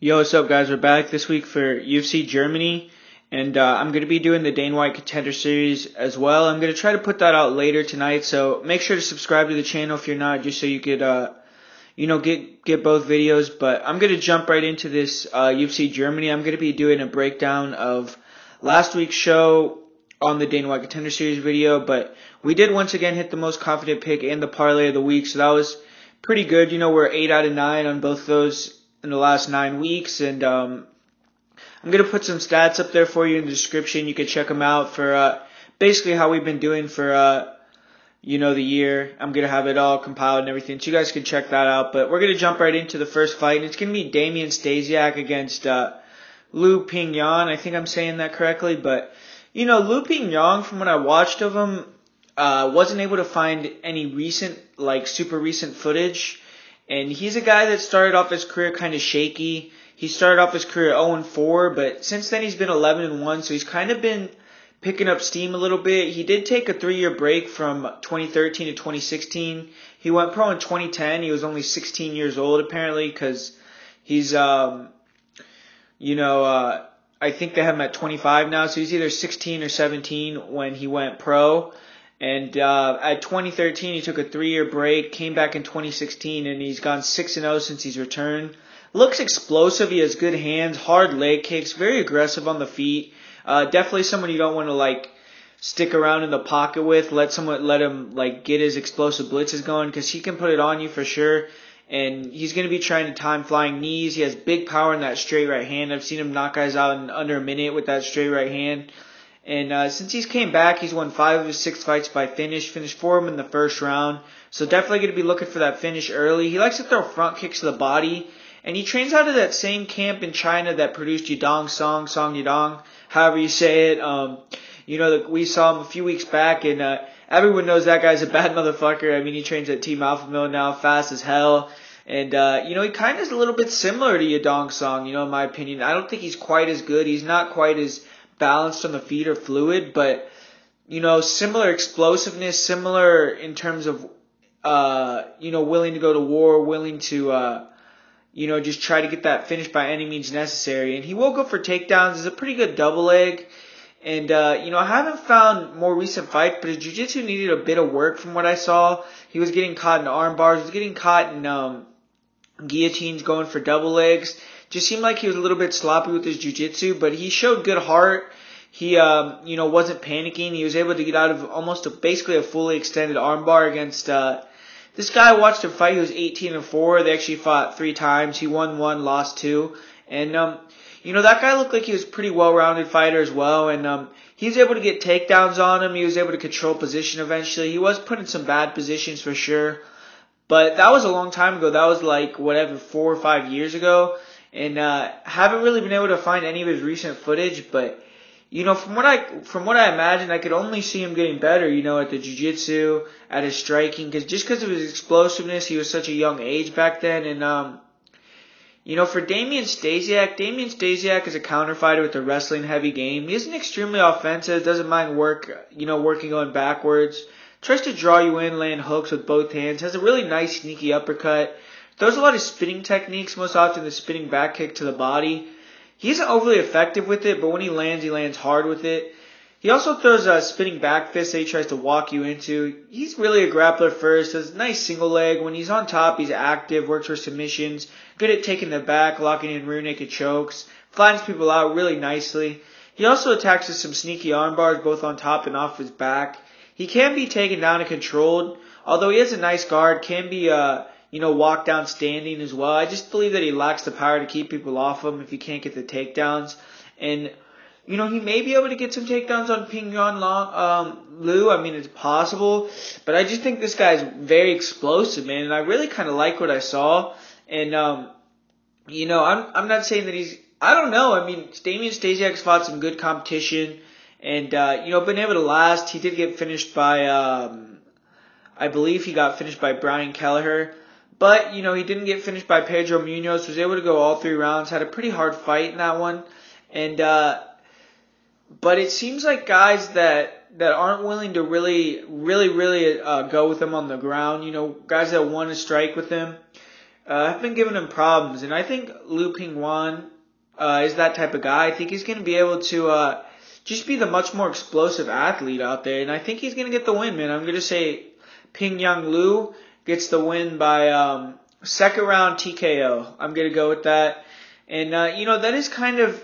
Yo, what's up, guys? We're back this week for UFC Germany, and I'm going to be doing the Dana White Contender Series as well. I'm going to try to put that out later tonight, so make sure to subscribe to the channel if you're not, just so you could, get both videos. But I'm going to jump right into this UFC Germany. I'm going to be doing a breakdown of last week's show on the Dana White Contender Series video, but we did once again hit the most confident pick and the parlay of the week, so that was pretty good. We're 8 out of 9 on both those in the last 9 weeks, and I'm going to put some stats up there for you in the description. You can check them out for basically how we've been doing for the year. I'm going to have it all compiled and everything, so you guys can check that out. But we're going to jump right into the first fight, and it's going to be Damian Stasiak against Lu Pingyan. I think I'm saying that correctly, but Lu Pingyan, from what I watched of him, wasn't able to find any recent, super recent footage. And he's a guy that started off his career kind of shaky. He started off his career 0-4, but since then he's been 11-1, so he's kind of been picking up steam a little bit. He did take a 3-year break from 2013 to 2016. He went pro in 2010. He was only 16 years old, apparently, because he's, I think they have him at 25 now, so he's either 16 or 17 when he went pro. And at 2013, he took a 3-year break, came back in 2016, and he's gone 6-0 since he's returned. Looks explosive. He has good hands, hard leg kicks, very aggressive on the feet. Definitely someone you don't want to stick around in the pocket with. Let him get his explosive blitzes going, because he can put it on you for sure. And he's going to be trying to time flying knees. He has big power in that straight right hand. I've seen him knock guys out in under a minute with that straight right hand. And since he's came back, he's won 5 of his 6 fights by finish. Finished 4 of them in the first round. So definitely going to be looking for that finish early. He likes to throw front kicks to the body. And he trains out of that same camp in China that produced Song Yadong, however you say it. We saw him a few weeks back, and everyone knows that guy's a bad motherfucker. I mean, he trains at Team Alpha Mill now, fast as hell. And, he kind of is a little bit similar to Yadong Song, in my opinion. I don't think he's quite as good. He's not quite as balanced on the feet or fluid, but similar explosiveness, similar in terms of willing to go to war, willing to just try to get that finish by any means necessary. And he will go for takedowns. He's a pretty good double leg. And I haven't found more recent fights, but his jiu-jitsu needed a bit of work from what I saw. He was getting caught in arm bars, he was getting caught in guillotines, going for double legs. Just seemed like he was a little bit sloppy with his jiu-jitsu, but he showed good heart. He, wasn't panicking. He was able to get out of almost basically a fully extended armbar against, this guy. I watched him fight. He was 18-4. They actually fought 3 times. He won 1, lost 2. And, that guy looked like he was a pretty well-rounded fighter as well. And, he was able to get takedowns on him. He was able to control position eventually. He was put in some bad positions for sure. But that was a long time ago. That was 4 or 5 years ago. And haven't really been able to find any of his recent footage, but from what I imagine, I could only see him getting better, at the jiu-jitsu, at his striking, because of his explosiveness. He was such a young age back then. And for Damian Stasiak is a counter fighter with a wrestling heavy game. He isn't extremely offensive, doesn't mind working going backwards, tries to draw you in, land hooks with both hands, has a really nice sneaky uppercut. Throws a lot of spinning techniques, most often the spinning back kick to the body. He isn't overly effective with it, but when he lands hard with it. He also throws a spinning back fist that he tries to walk you into. He's really a grappler first, has a nice single leg. When he's on top, he's active, works for submissions, good at taking the back, locking in rear naked chokes, flattens people out really nicely. He also attacks with some sneaky arm bars, both on top and off his back. He can be taken down and controlled, although he has a nice guard, can be walk down standing as well. I just believe that he lacks the power to keep people off him if he can't get the takedowns. And, he may be able to get some takedowns on Lu. I mean, it's possible. But I just think this guy's very explosive, man. And I really kind of like what I saw. And, I'm not saying that I don't know. I mean, Damian Stasiak's fought some good competition. And, been able to last. He did get finished by, I believe he got finished by Brian Kelleher. But, he didn't get finished by Pedro Munoz, was able to go all 3 rounds, had a pretty hard fight in that one. And, but it seems like guys that aren't willing to really go with him on the ground, guys that want to strike with him, have been giving him problems. And I think Lu Pingwan is that type of guy. I think he's going to be able to just be the much more explosive athlete out there. And I think he's going to get the win, man. I'm going to say Ping Yang Lu gets the win by second round TKO. I'm going to go with that. And, that is kind of,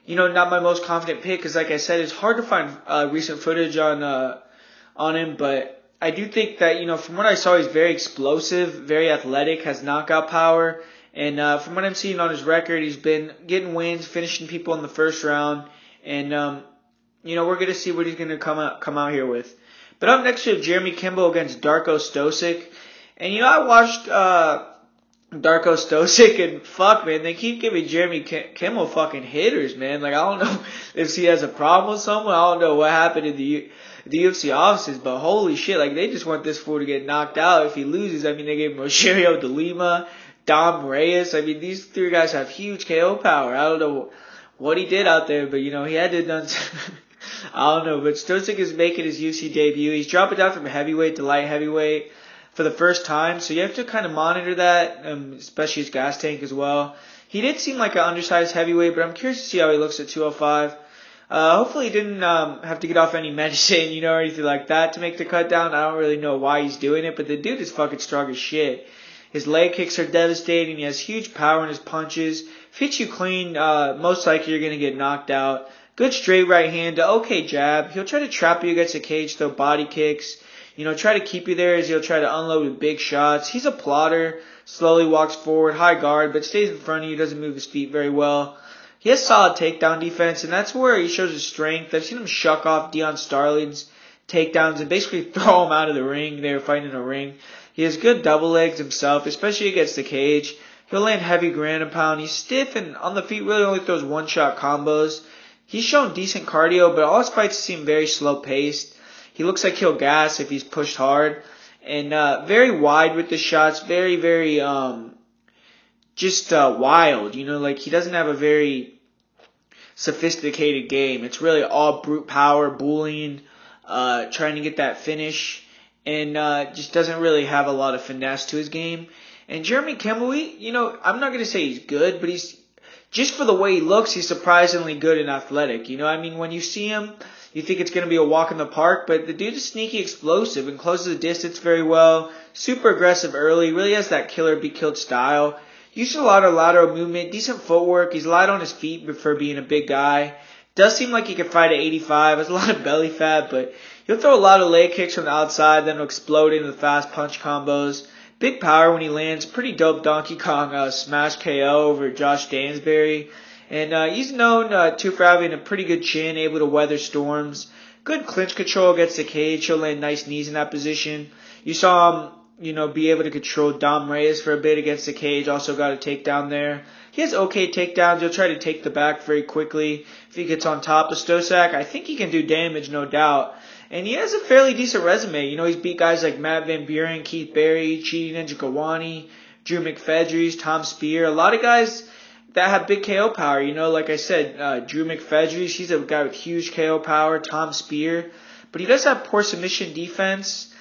not my most confident pick because, like I said, it's hard to find recent footage on him. But I do think that, from what I saw, he's very explosive, very athletic, has knockout power. And from what I'm seeing on his record, he's been getting wins, finishing people in the first round. And, we're going to see what he's going to come out here with. But up next we have Jeremy Kimball against Darko Stosic. And, I watched Darko Stosic, and fuck, man, they keep giving Jeremy Kimball fucking hitters, man. Like, I don't know if he has a problem with someone. I don't know what happened in the UFC offices, but holy shit, like, they just want this fool to get knocked out. If he loses, they gave him Rogerio de Lima, Dom Reyes. These three guys have huge KO power. I don't know what he did out there, but, he had to have done I don't know, but Stosic is making his UFC debut. He's dropping down from heavyweight to light heavyweight for the first time, so you have to kind of monitor that, especially his gas tank as well. He did seem like an undersized heavyweight, but I'm curious to see how he looks at 205. Hopefully he didn't have to get off any medicine, or anything like that to make the cut down. I don't really know why he's doing it, but the dude is fucking strong as shit. His leg kicks are devastating. He has huge power in his punches. If he hits you clean, most likely you're going to get knocked out. Good straight right hand, okay jab. He'll try to trap you against the cage, throw body kicks. Try to keep you there as he'll try to unload with big shots. He's a plotter, slowly walks forward, high guard, but stays in front of you, doesn't move his feet very well. He has solid takedown defense, and that's where he shows his strength. I've seen him shuck off Dion Starling's takedowns and basically throw him out of the ring. They were fighting in a ring. He has good double legs himself, especially against the cage. He'll land heavy ground and pound. He's stiff and on the feet really only throws one-shot combos. He's shown decent cardio, but all his fights seem very slow-paced. He looks like he'll gas if he's pushed hard. And very wide with the shots. Very, very wild. Like he doesn't have a very sophisticated game. It's really all brute power, bullying, trying to get that finish. And just doesn't really have a lot of finesse to his game. And Jeremy Kimball, I'm not going to say he's good, but he's, just for the way he looks, he's surprisingly good and athletic. When you see him, you think it's going to be a walk in the park, but the dude is sneaky explosive and closes the distance very well. Super aggressive early, really has that killer be killed style. Uses a lot of lateral movement, decent footwork. He's light on his feet for being a big guy. Does seem like he could fight at 85. Has a lot of belly fat, but he'll throw a lot of leg kicks from the outside, then he'll explode into the fast punch combos. Big power when he lands. Pretty dope Donkey Kong smash KO over Josh Dansbury. And he's known for having a pretty good chin, able to weather storms. Good clinch control against the cage. He'll land nice knees in that position. You saw him, be able to control Dom Reyes for a bit against the cage. Also got a takedown there. He has okay takedowns. He'll try to take the back very quickly. If he gets on top of Stosic, I think he can do damage, no doubt. And he has a fairly decent resume. He's beat guys like Matt Van Buren, Keith Berry, Chidi Njokuani, Drew McFedries, Tom Spear. A lot of guys that have big KO power. Like I said, Drew McFedries, he's a guy with huge KO power. Tom Spear. But he does have poor submission defense.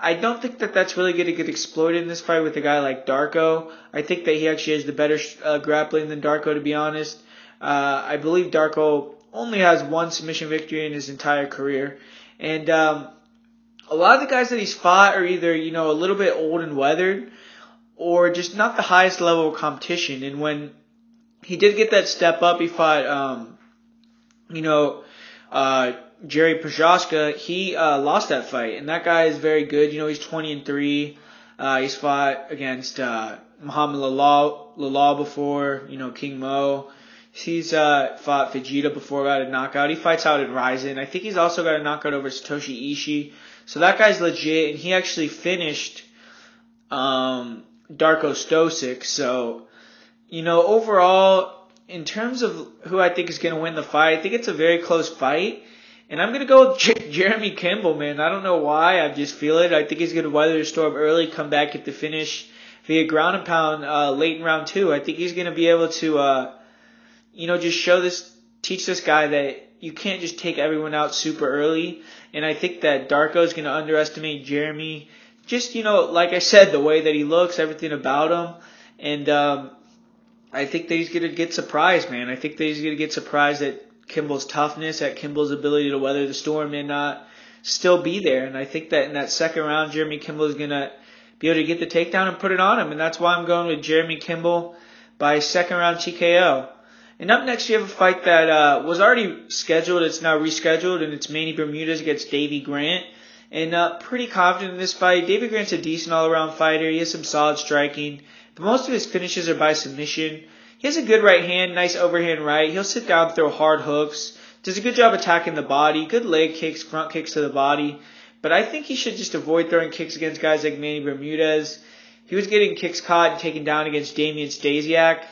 I don't think that that's really going to get exploited in this fight with a guy like Darko. I think that he actually has the better grappling than Darko, to be honest. I believe Darko only has one submission victory in his entire career. And a lot of the guys that he's fought are either, a little bit old and weathered or just not the highest level of competition. And when he did get that step up, he fought, Jerry Prochazka. He lost that fight. And that guy is very good. He's 20-3. He's fought against Muhammad Lala before, King Mo. He's fought Vegeta before, got a knockout. He fights out in Ryzen. I think he's also got a knockout over Satoshi Ishii. So that guy's legit, and he actually finished Darko Stosic. So, overall, in terms of who I think is going to win the fight, I think it's a very close fight. And I'm going to go with Jeremy Kimball, man. I don't know why. I just feel it. I think he's going to weather the storm early, come back, get the finish via ground and pound late in round 2. I think he's going to be able to just teach this guy that you can't just take everyone out super early. And I think that Darko is going to underestimate Jeremy. Just, like I said, the way that he looks, everything about him. And I think that he's going to get surprised, man. I think that he's going to get surprised at Kimball's toughness, at Kimball's ability to weather the storm and not still be there. And I think that in that second round, Jeremy Kimball is going to be able to get the takedown and put it on him. And that's why I'm going with Jeremy Kimball by second round TKO. And up next, you have a fight that was already scheduled. It's now rescheduled, and it's Manny Bermudez against Davy Grant. And pretty confident in this fight. Davy Grant's a decent all-around fighter. He has some solid striking. But most of his finishes are by submission. He has a good right hand, nice overhand right. He'll sit down, throw hard hooks. Does a good job attacking the body. Good leg kicks, front kicks to the body. But I think he should just avoid throwing kicks against guys like Manny Bermudez. He was getting kicks caught and taken down against Damian Stasiak.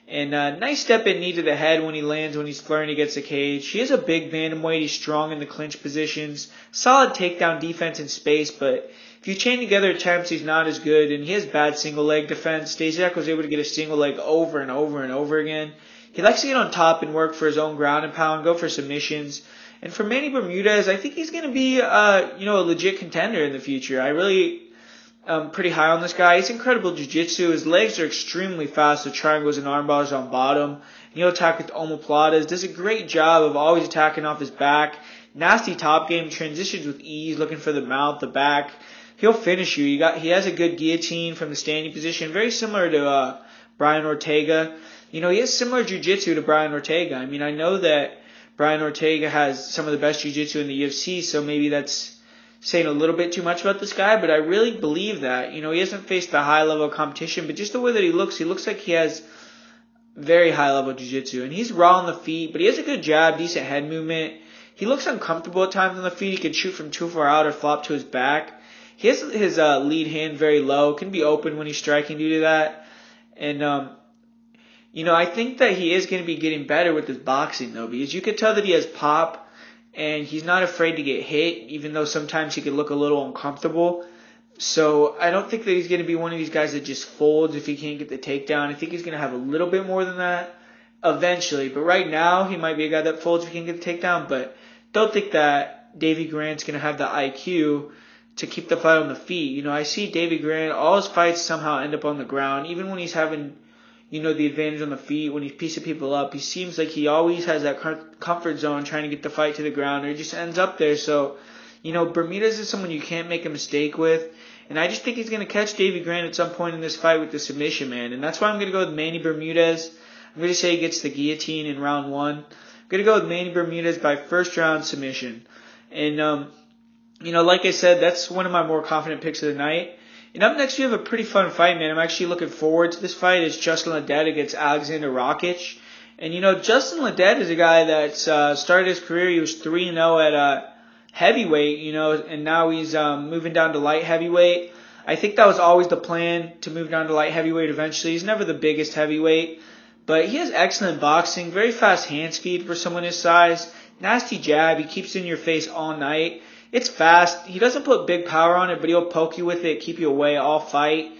And nice step in knee to the head when he lands, when he's flirting against the cage. He is a big bantamweight. He's strong in the clinch positions. Solid takedown defense in space, but if you chain together attempts, he's not as good. And he has bad single leg defense. Stasiak was able to get a single leg over and over and over again. He likes to get on top and work for his own ground and pound, go for submissions. And for Manny Bermudez, I think he's going to be a legit contender in the future. I really pretty high on this guy. He's incredible jiu-jitsu. His legs are extremely fast, so triangles and armbars on bottom. And he'll attack with omoplatas. Does a great job of always attacking off his back. Nasty top game, transitions with ease, looking for the mouth, the back. He'll finish you. He has a good guillotine from the standing position, very similar to Brian Ortega. He has similar jiu-jitsu to Brian Ortega. I mean, I know that Brian Ortega has some of the best jiu-jitsu in the UFC, so maybe that's saying a little bit too much about this guy, but I really believe that. He hasn't faced the high level of competition, but just the way that he looks like he has very high level jiu-jitsu. And he's raw on the feet, but he has a good jab, decent head movement. He looks uncomfortable at times on the feet. He can shoot from too far out or flop to his back. He has his lead hand very low, can be open when he's striking due to that. And, I think that he is going to be getting better with his boxing, though, because you could tell that he has pop. And he's not afraid to get hit, even though sometimes he could look a little uncomfortable. So I don't think that he's going to be one of these guys that just folds if he can't get the takedown. I think he's going to have a little bit more than that eventually. But right now, he might be a guy that folds if he can get the takedown. But don't think that Davy Grant's going to have the IQ to keep the fight on the feet. I see Davy Grant, all his fights somehow end up on the ground. Even when he's having the advantage on the feet, when he's piecing people up, he seems like he always has that comfort zone trying to get the fight to the ground, or he just ends up there. So, Bermudez is someone you can't make a mistake with, and I just think he's going to catch Davy Grant at some point in this fight with the submission, man, and that's why I'm going to go with Manny Bermudez. I'm going to say he gets the guillotine in round 1. I'm going to go with Manny Bermudez by first round submission. And, like I said, that's one of my more confident picks of the night. And up next, we have a pretty fun fight, man. I'm actually looking forward to this fight. It's Justin Ledet against Alexander Rakic. And, Justin Ledet is a guy that started his career. He was 3-0 at heavyweight, and now he's moving down to light heavyweight. I think that was always the plan, to move down to light heavyweight eventually. He's never the biggest heavyweight, but he has excellent boxing, very fast hand speed for someone his size, nasty jab. He keeps it in your face all night. It's fast. He doesn't put big power on it, but he'll poke you with it, keep you away all fight.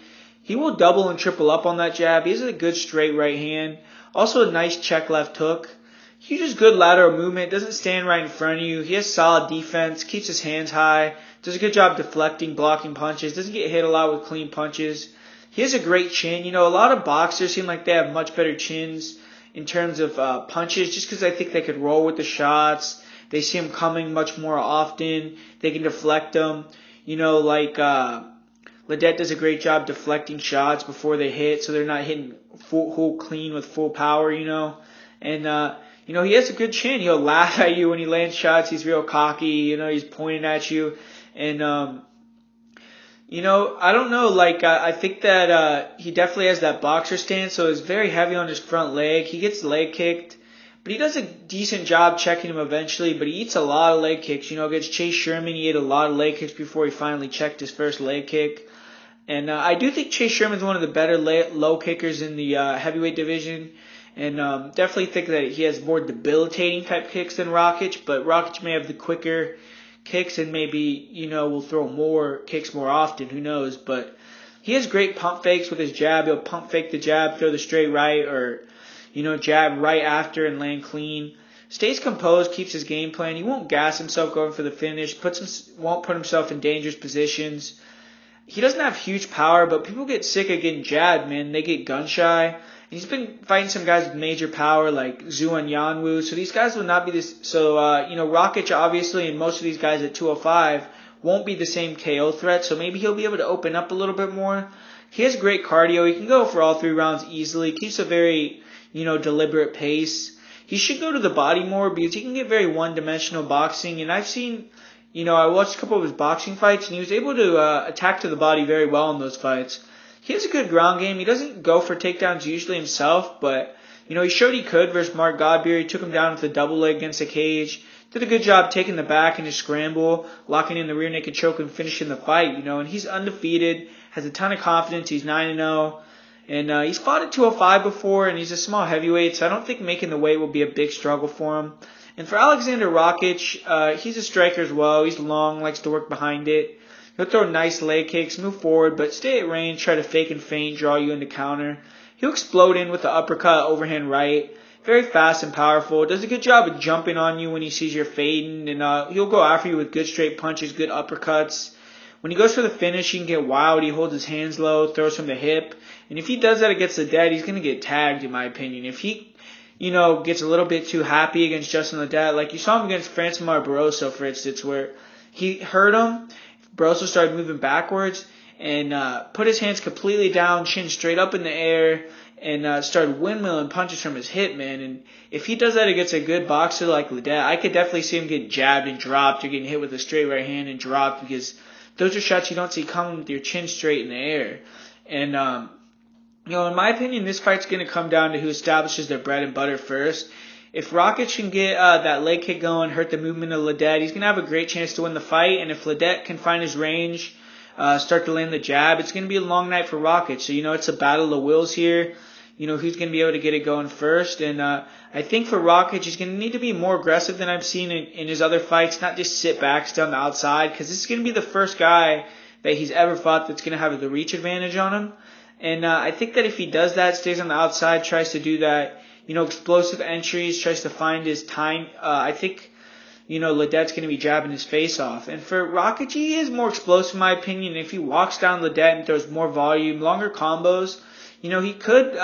He will double and triple up on that jab. He has a good straight right hand. Also a nice check left hook. He just good lateral movement. Doesn't stand right in front of you. He has solid defense. Keeps his hands high. Does a good job deflecting, blocking punches. Doesn't get hit a lot with clean punches. He has a great chin. A lot of boxers seem like they have much better chins in terms of punches, just because I think they could roll with the shots. They see him coming much more often. They can deflect them. Ledet does a great job deflecting shots before they hit, so they're not hitting full clean with full power, And, he has a good chin. He'll laugh at you when he lands shots. He's real cocky. He's pointing at you. And, I don't know. I think that he definitely has that boxer stance, so he's very heavy on his front leg. He gets leg kicked. But he does a decent job checking him eventually, but he eats a lot of leg kicks. Against Chase Sherman, he ate a lot of leg kicks before he finally checked his first leg kick. And I do think Chase Sherman's one of the better low kickers in the heavyweight division. And definitely think that he has more debilitating type kicks than Rakic, but Rakic may have the quicker kicks and maybe, will throw more kicks more often. Who knows? But he has great pump fakes with his jab. He'll pump fake the jab, throw the straight right, or jab right after and land clean. Stays composed, keeps his game plan. He won't gas himself going for the finish. Won't put himself in dangerous positions. he doesn't have huge power, but people get sick of getting jabbed, man. They get gun shy. And he's been fighting some guys with major power like Zuan Yanwu. So these guys will not be this. So, Rakic obviously and most of these guys at 205 won't be the same KO threat. So maybe he'll be able to open up a little bit more. He has great cardio. He can go for all 3 rounds easily. Keeps a very, deliberate pace. He should go to the body more because he can get very one-dimensional boxing. And I've seen, I watched a couple of his boxing fights, and he was able to attack to the body very well in those fights. He has a good ground game. He doesn't go for takedowns usually himself, but, he showed he could versus Mark Godbeer. He took him down with a double leg against the cage. Did a good job taking the back in his scramble, locking in the rear naked choke and finishing the fight, and he's undefeated, has a ton of confidence. He's 9-0. And he's fought at 205 before, and he's a small heavyweight, so I don't think making the weight will be a big struggle for him. And for Alexander Rakic, he's a striker as well. He's long, likes to work behind it. He'll throw nice leg kicks, move forward, but stay at range, try to fake and feint, draw you into counter. He'll explode in with the uppercut, overhand right. Very fast and powerful. Does a good job of jumping on you when he sees you're fading, and he'll go after you with good straight punches, good uppercuts. When he goes for the finish, he can get wild. He holds his hands low, throws from the hip. And if he does that against Ledet, he's going to get tagged, in my opinion. If he, gets a little bit too happy against Justin Ledet, like you saw him against Francimar Barroso, for instance, where he hurt him, Barroso started moving backwards, and put his hands completely down, chin straight up in the air, and started windmilling punches from his hip, man. And if he does that against a good boxer like Ledet, I could definitely see him get jabbed and dropped, or getting hit with a straight right hand and dropped, because those are shots you don't see coming with your chin straight in the air. And, in my opinion, this fight's going to come down to who establishes their bread and butter first. If Rakic can get that leg kick going, hurt the movement of Ledet, he's going to have a great chance to win the fight. And if Ledet can find his range, start to land the jab, it's going to be a long night for Rakic. So, it's a battle of wills here. Who's going to be able to get it going first. And I think for Rakic, he's going to need to be more aggressive than I've seen in his other fights, not just sit back, stay on the outside, because this is going to be the first guy that he's ever fought that's going to have the reach advantage on him. And I think that if he does that, stays on the outside, tries to do that, explosive entries, tries to find his time, I think, Ledet's going to be jabbing his face off. And for Rakic, he is more explosive, in my opinion. If he walks down Ledet and throws more volume, longer combos, he could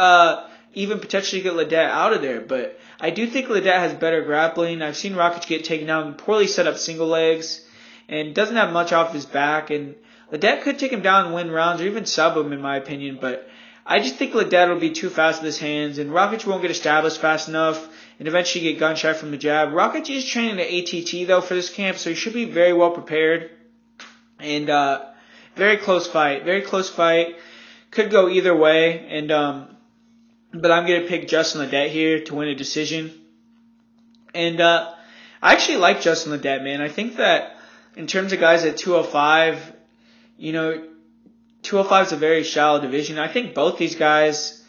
even potentially get Ledet out of there. But I do think Ledet has better grappling. I've seen Rakic get taken down, poorly set up single legs, and doesn't have much off his back. And Ledet could take him down and win rounds, or even sub him, in my opinion. But I just think Ledet will be too fast with his hands, and Rakic won't get established fast enough, and eventually get gun shy from the jab. Rakic is training at ATT, though, for this camp, so he should be very well prepared. And very close fight. Very close fight. Could go either way, and but I'm going to pick Justin Ledet here to win a decision. And I actually like Justin Ledet, man. I think that in terms of guys at 205, 205 is a very shallow division. I think both these guys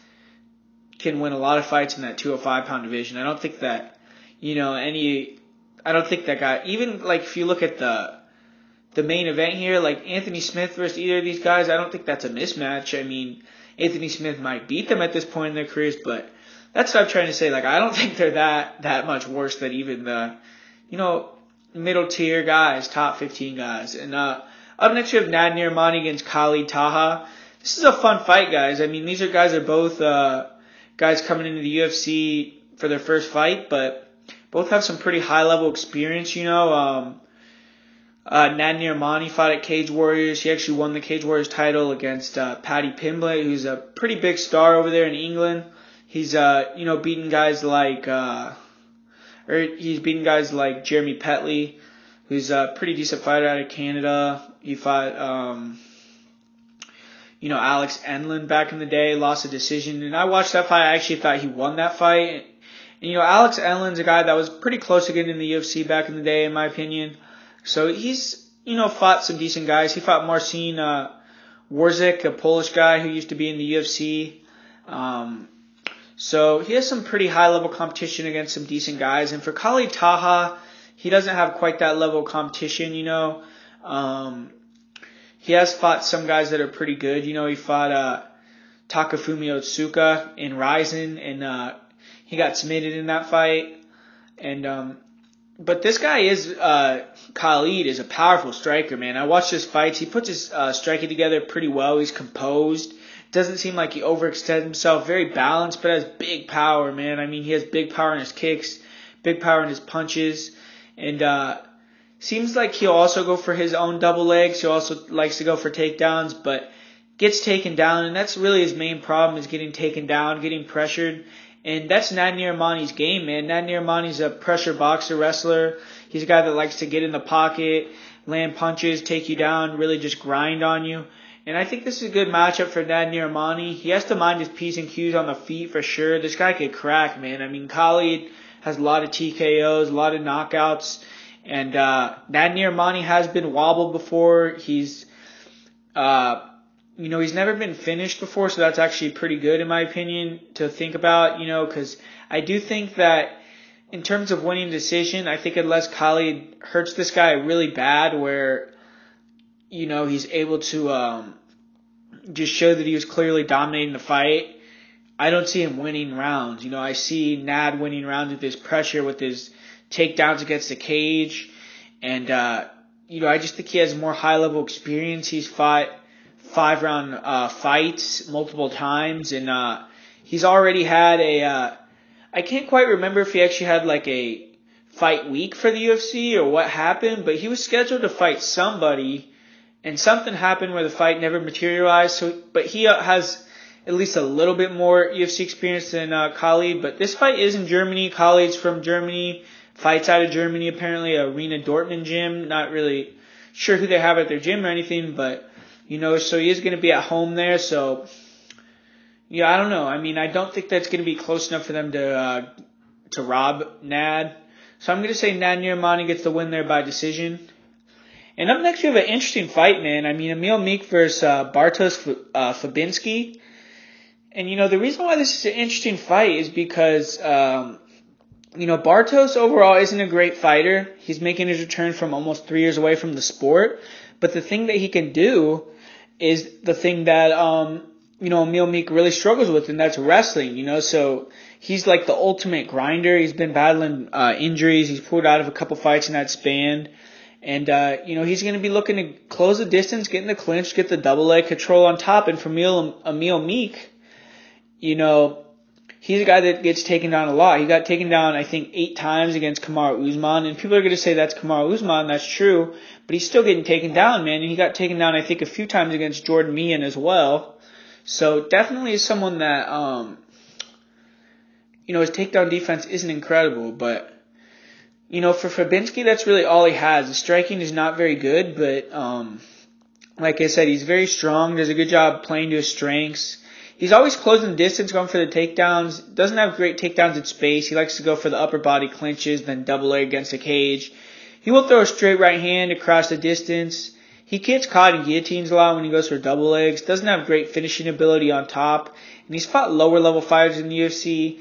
can win a lot of fights in that 205-pound division. I don't think that, I don't think that guy, even like if you look at the main event here, like Anthony Smith versus either of these guys, I don't think that's a mismatch. I mean, Anthony Smith might beat them at this point in their careers, but that's what I'm trying to say. Like, I don't think they're that much worse than even the, middle tier guys, top 15 guys. And up next we have Nirimani against Khalid Taha. This is a fun fight, guys. I mean, these are guys that are both guys coming into the UFC for their first fight, but both have some pretty high level experience. Nirimani fought at Cage Warriors. He actually won the Cage Warriors title against Paddy Pimblett, who's a pretty big star over there in England. He's beaten guys like Jeremy Petley, who's a pretty decent fighter out of Canada. He fought Alex Enlund back in the day, lost a decision, and I watched that fight. I actually thought he won that fight. And Alex Enlund's a guy that was pretty close to getting in the UFC back in the day, in my opinion. So he's, fought some decent guys. He fought Marcin Warzik, a Polish guy who used to be in the UFC. So he has some pretty high-level competition against some decent guys. And for Khalid Taha, he doesn't have quite that level of competition, He has fought some guys that are pretty good. He fought Takafumi Otsuka in Ryzen, and he got submitted in that fight. And But this guy Khalid is a powerful striker, man. I watched his fights. He puts his striking together pretty well. He's composed. Doesn't seem like he overextends himself. Very balanced, but has big power, man. I mean, he has big power in his kicks, big power in his punches, and seems like he'll also go for his own double legs. He also likes to go for takedowns, but gets taken down, and that's really his main problem, is getting taken down, getting pressured. And that's Nad Nirimani's game, man. Nad Nirimani's a pressure boxer, wrestler. He's a guy that likes to get in the pocket, land punches, take you down, really just grind on you. And I think this is a good matchup for Nad Nirimani. He has to mind his P's and Q's on the feet for sure. This guy could crack, man. I mean, Khalid has a lot of TKOs, a lot of knockouts. And Nad Nirimani has been wobbled before. He's never been finished before, so that's actually pretty good in my opinion to think about, because I do think that in terms of winning decision, I think unless Khalid hurts this guy really bad where, he's able to just show that he was clearly dominating the fight, I don't see him winning rounds. I see Nad winning rounds with his pressure, with his takedowns against the cage, and, I just think he has more high-level experience. He's fought 5-round fights multiple times, and he's already had I can't quite remember if he actually had like a fight week for the UFC or what happened, but he was scheduled to fight somebody, and something happened where the fight never materialized. But he has at least a little bit more UFC experience than Khalid. But this fight is in Germany. Khalid's from Germany, fights out of Germany, apparently Arena Dortmund gym. Not really sure who they have at their gym or anything, but so he is going to be at home there. So, I don't know. I mean, I don't think that's going to be close enough for them to rob Nad. So I'm going to say Nad Nirimani gets the win there by decision. And up next, we have an interesting fight, man. I mean, Meek versus Bartosz Fabinski. And, the reason why this is an interesting fight is because, Bartosz overall isn't a great fighter. He's making his return from almost 3 years away from the sport. But the thing that he can do is the thing that, Meek really struggles with, and that's wrestling, So he's like the ultimate grinder. He's been battling injuries. He's pulled out of a couple fights in that span. And, he's going to be looking to close the distance, get in the clinch, get the double leg control on top. And for Meek, he's a guy that gets taken down a lot. He got taken down, I think, 8 times against Kamaru Usman. And people are going to say that's Kamaru Usman. That's true. But he's still getting taken down, man. And he got taken down, I think, a few times against Jordan Meehan as well. So definitely is someone that, his takedown defense isn't incredible. But, for Fabinski, that's really all he has. The striking is not very good. But, like I said, he's very strong. Does a good job playing to his strengths. He's always closing the distance, going for the takedowns. Doesn't have great takedowns in space. He likes to go for the upper body clinches, then double leg against the cage. He will throw a straight right hand across the distance. He gets caught in guillotines a lot when he goes for double legs. Doesn't have great finishing ability on top. And he's fought lower level fighters in the UFC.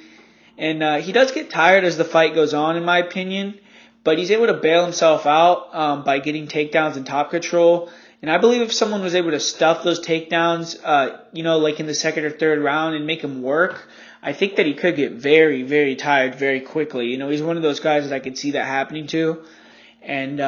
And he does get tired as the fight goes on, in my opinion. But he's able to bail himself out by getting takedowns and top control. And I believe if someone was able to stuff those takedowns, like in the second or third round and make him work, I think that he could get very, very tired very quickly. He's one of those guys that I could see that happening to. And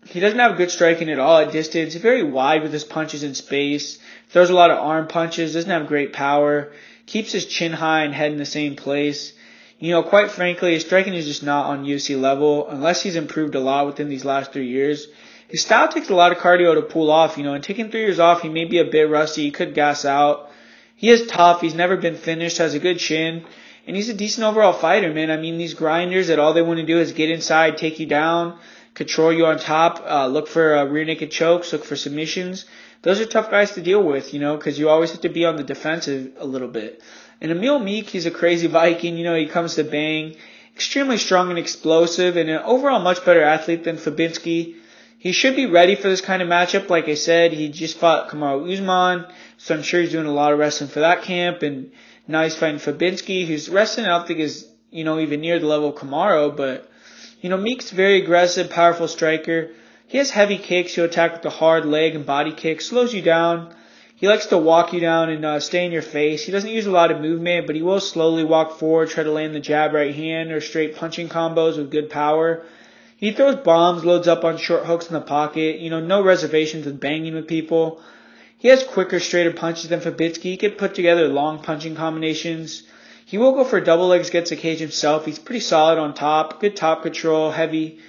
he doesn't have good striking at all at distance. He's very wide with his punches in space. Throws a lot of arm punches. Doesn't have great power. Keeps his chin high and head in the same place. Quite frankly, his striking is just not on UFC level unless he's improved a lot within these last 3 years. His style takes a lot of cardio to pull off, and taking 3 years off, he may be a bit rusty. He could gas out. He is tough. He's never been finished, has a good chin, and he's a decent overall fighter, man. I mean, these grinders that all they want to do is get inside, take you down, control you on top, look for rear naked chokes, look for submissions. Those are tough guys to deal with, because you always have to be on the defensive a little bit. And Meek, he's a crazy Viking, he comes to bang. Extremely strong and explosive, and an overall much better athlete than Fabinski. He should be ready for this kind of matchup. Like I said, he just fought Kamaru Usman, so I'm sure he's doing a lot of wrestling for that camp. And now he's fighting Fabinski, whose wrestling I don't think is, even near the level of Kamaru. But, Meek's very aggressive, powerful striker. He has heavy kicks. He'll attack with the hard leg and body kick, slows you down. He likes to walk you down and stay in your face. He doesn't use a lot of movement, but he will slowly walk forward, try to land the jab right hand or straight punching combos with good power. He throws bombs, loads up on short hooks in the pocket. No reservations with banging with people. He has quicker, straighter punches than Fabitsky. He can put together long punching combinations. He will go for double legs against the cage himself. He's pretty solid on top. Good top control, heavy,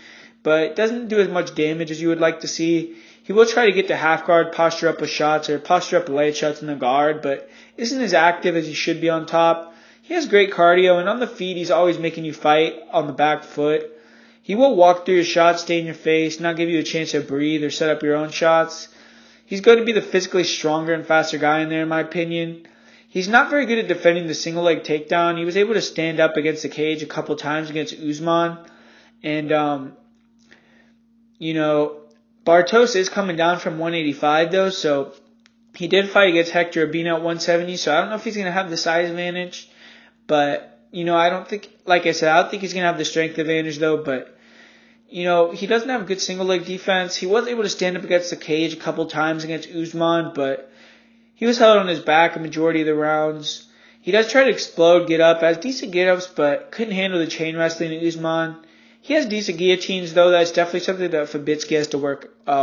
but doesn't do as much damage as you would like to see. He will try to get to half guard, posture up with shots, or posture up Ledet shots in the guard, but isn't as active as he should be on top. He has great cardio, and on the feet, he's always making you fight on the back foot. He will walk through your shots, stay in your face, not give you a chance to breathe or set up your own shots. He's going to be the physically stronger and faster guy in there, in my opinion. He's not very good at defending the single leg takedown. He was able to stand up against the cage a couple times against Usman. And, Bartos is coming down from 185 though, so he did fight against Hector Urbina at 170, so I don't know if he's going to have the size advantage. But, I don't think, like I said, I don't think he's going to have the strength advantage though, but he doesn't have good single leg defense. He was able to stand up against the cage a couple times against Usman, but he was held on his back a majority of the rounds. He does try to explode, get up, has decent get-ups, but couldn't handle the chain wrestling of Usman. He has decent guillotines, though. That's definitely something that Fabitsky has to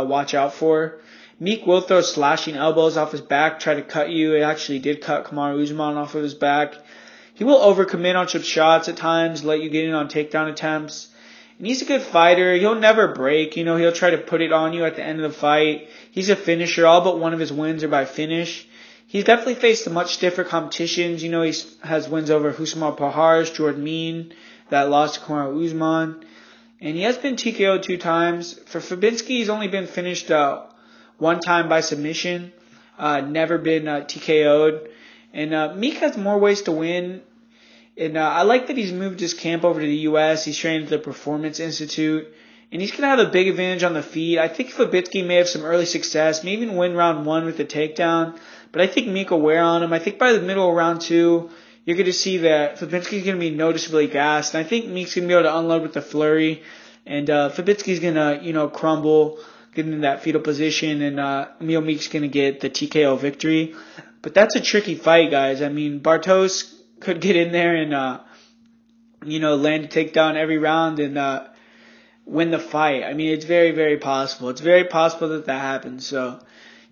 watch out for. Meek will throw slashing elbows off his back, try to cut you. It actually did cut Kamaru Usman off of his back. He will overcommit on some shots at times, let you get in on takedown attempts. And he's a good fighter. He'll never break. He'll try to put it on you at the end of the fight. He's a finisher. All but one of his wins are by finish. He's definitely faced some much stiffer competitions. He has wins over Husam Pahars, Jordan Mean, that lost to Kamaru Usman. And he has been TKO'd 2 times. For Fabitsky, he's only been finished 1 time by submission. Never been TKO'd. And Meek has more ways to win. And I like that he's moved his camp over to the U.S. He's trained at the Performance Institute. And he's going to have a big advantage on the feet. I think Fabitsky may have some early success, may even win round 1 with the takedown. But I think Meek will wear on him. I think by the middle of round 2, you're going to see that Fabitsky's going to be noticeably gassed. And I think Meek's going to be able to unload with the flurry. And Fabitsky's going to, crumble, get into that fetal position. And Meek's going to get the TKO victory. But that's a tricky fight, guys. I mean, Bartos could get in there and, land a takedown every round and win the fight. I mean, it's very, very possible. It's very possible that happens. So,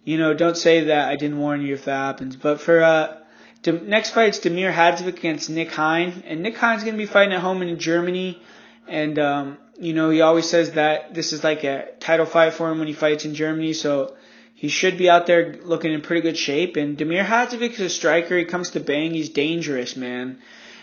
don't say that I didn't warn you if that happens. But for next fight's Damir Hadzovic against Nick Hein. And Nick Hein's going to be fighting at home in Germany. And, he always says that this is like a title fight for him when he fights in Germany. So he should be out there looking in pretty good shape. And Damir Hadzovic is a striker. He comes to bang. He's dangerous, man.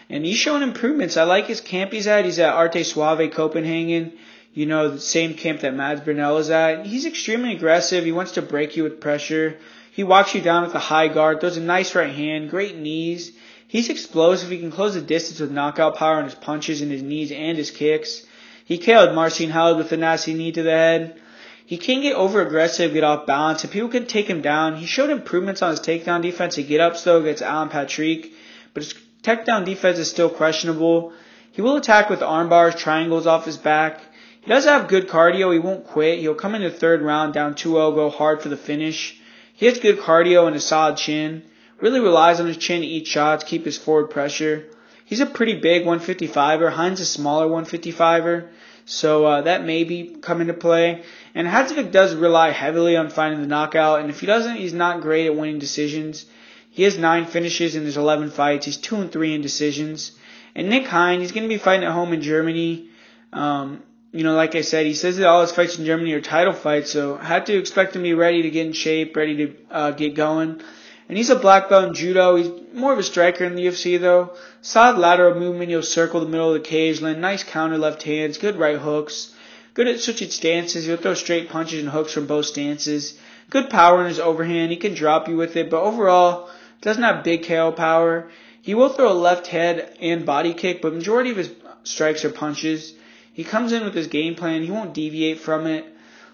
And he's showing improvements. I like his camp he's at. He's at Arte Suave Copenhagen. The same camp that Mads Burnell is at. He's extremely aggressive. He wants to break you with pressure. He walks you down with a high guard. Throws a nice right hand. Great knees. He's explosive. He can close the distance with knockout power on his punches and his knees and his kicks. He KO'd Marcin Held with a nasty knee to the head. He can get over-aggressive, get off balance, and people can take him down. He showed improvements on his takedown defense. He get-ups, though, against Alan Patrick. But his takedown defense is still questionable. He will attack with arm bars, triangles off his back. He does have good cardio. He won't quit. He'll come in the 3rd round down 2-0, go hard for the finish. He has good cardio and a solid chin. Really relies on his chin to eat shots, keep his forward pressure. He's a pretty big 155er. Hein's a smaller 155er. So that may be come into play. And Hadzovic does rely heavily on finding the knockout. And if he doesn't, he's not great at winning decisions. He has 9 finishes in his 11 fights. He's 2-3 in decisions. And Nick Hein, he's going to be fighting at home in Germany. Like I said, he says that all his fights in Germany are title fights. So I had to expect him to be ready to get in shape, ready to get going. And he's a black belt in judo. He's more of a striker in the UFC, though. Solid lateral movement. He'll circle the middle of the cage, land nice counter left hands, good right hooks. Good at switching stances. He'll throw straight punches and hooks from both stances. Good power in his overhand. He can drop you with it, but overall, doesn't have big KO power. He will throw a left head and body kick, but majority of his strikes are punches. He comes in with his game plan. He won't deviate from it.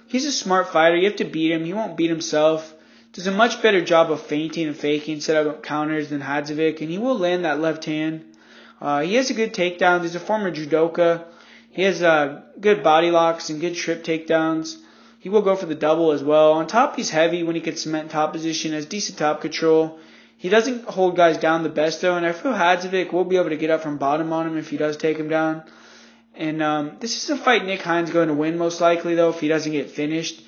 He's a smart fighter. You have to beat him. He won't beat himself. Does a much better job of feinting and faking, set up counters than Hadzovic, and he will land that left hand. He has a good takedown. He's a former judoka. He has good body locks and good trip takedowns. He will go for the double as well. On top, he's heavy when he can cement top position, has decent top control. He doesn't hold guys down the best, though, and I feel Hadzovic will be able to get up from bottom on him if he does take him down. And this is a fight Nick Hein's going to win most likely, though, if he doesn't get finished.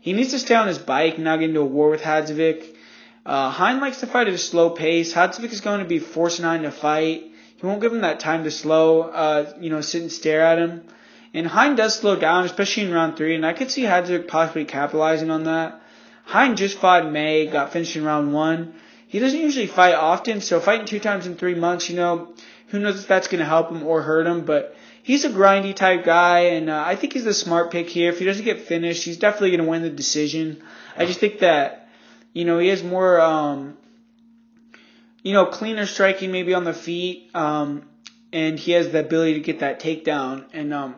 He needs to stay on his bike and not get into a war with Hadzovic. Hein likes to fight at a slow pace. Hadzovic is going to be forcing Hein to fight. He won't give him that time to sit and stare at him. And Hein does slow down, especially in round 3, and I could see Hadzovic possibly capitalizing on that. Hein just fought in May, got finished in round 1. He doesn't usually fight often, so fighting 2 times in 3 months, who knows if that's going to help him or hurt him, but he's a grindy type guy, and I think he's the smart pick here. If he doesn't get finished, he's definitely going to win the decision. I just think that, he has more, cleaner striking maybe on the feet, and he has the ability to get that takedown. And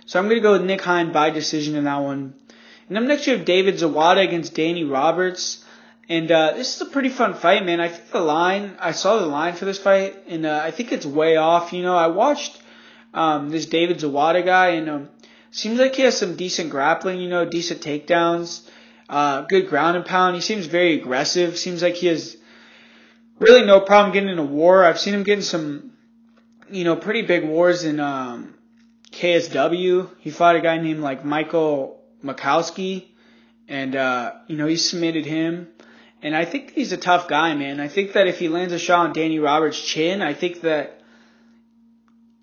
so I'm going to go with Nick Hein by decision in that one. And up next you have David Zawada against Danny Roberts. And this is a pretty fun fight, man. I think I saw the line for this fight, and I think it's way off. I watched this David Zawada guy, and seems like he has some decent grappling, decent takedowns, good ground and pound. He seems very aggressive. Seems like he has really no problem getting in a war. I've seen him get in some, pretty big wars in KSW. He fought a guy named Michael Makowski, and he submitted him. And I think he's a tough guy, man. I think that if he lands a shot on Danny Roberts' chin, I think that,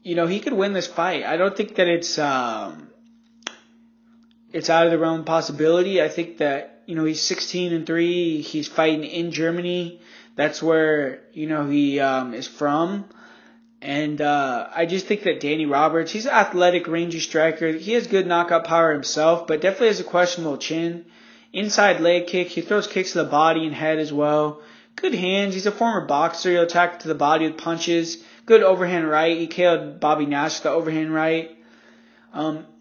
he could win this fight. I don't think that it's out of the realm of possibility. I think that, he's 16-3. He's fighting in Germany. That's where, he is from. And I just think that Danny Roberts, he's an athletic, rangy striker. He has good knockout power himself, but definitely has a questionable chin. Inside leg kick. He throws kicks to the body and head as well. Good hands. He's a former boxer. He'll attack to the body with punches. Good overhand right. He KO'd Bobby Nash with the overhand right.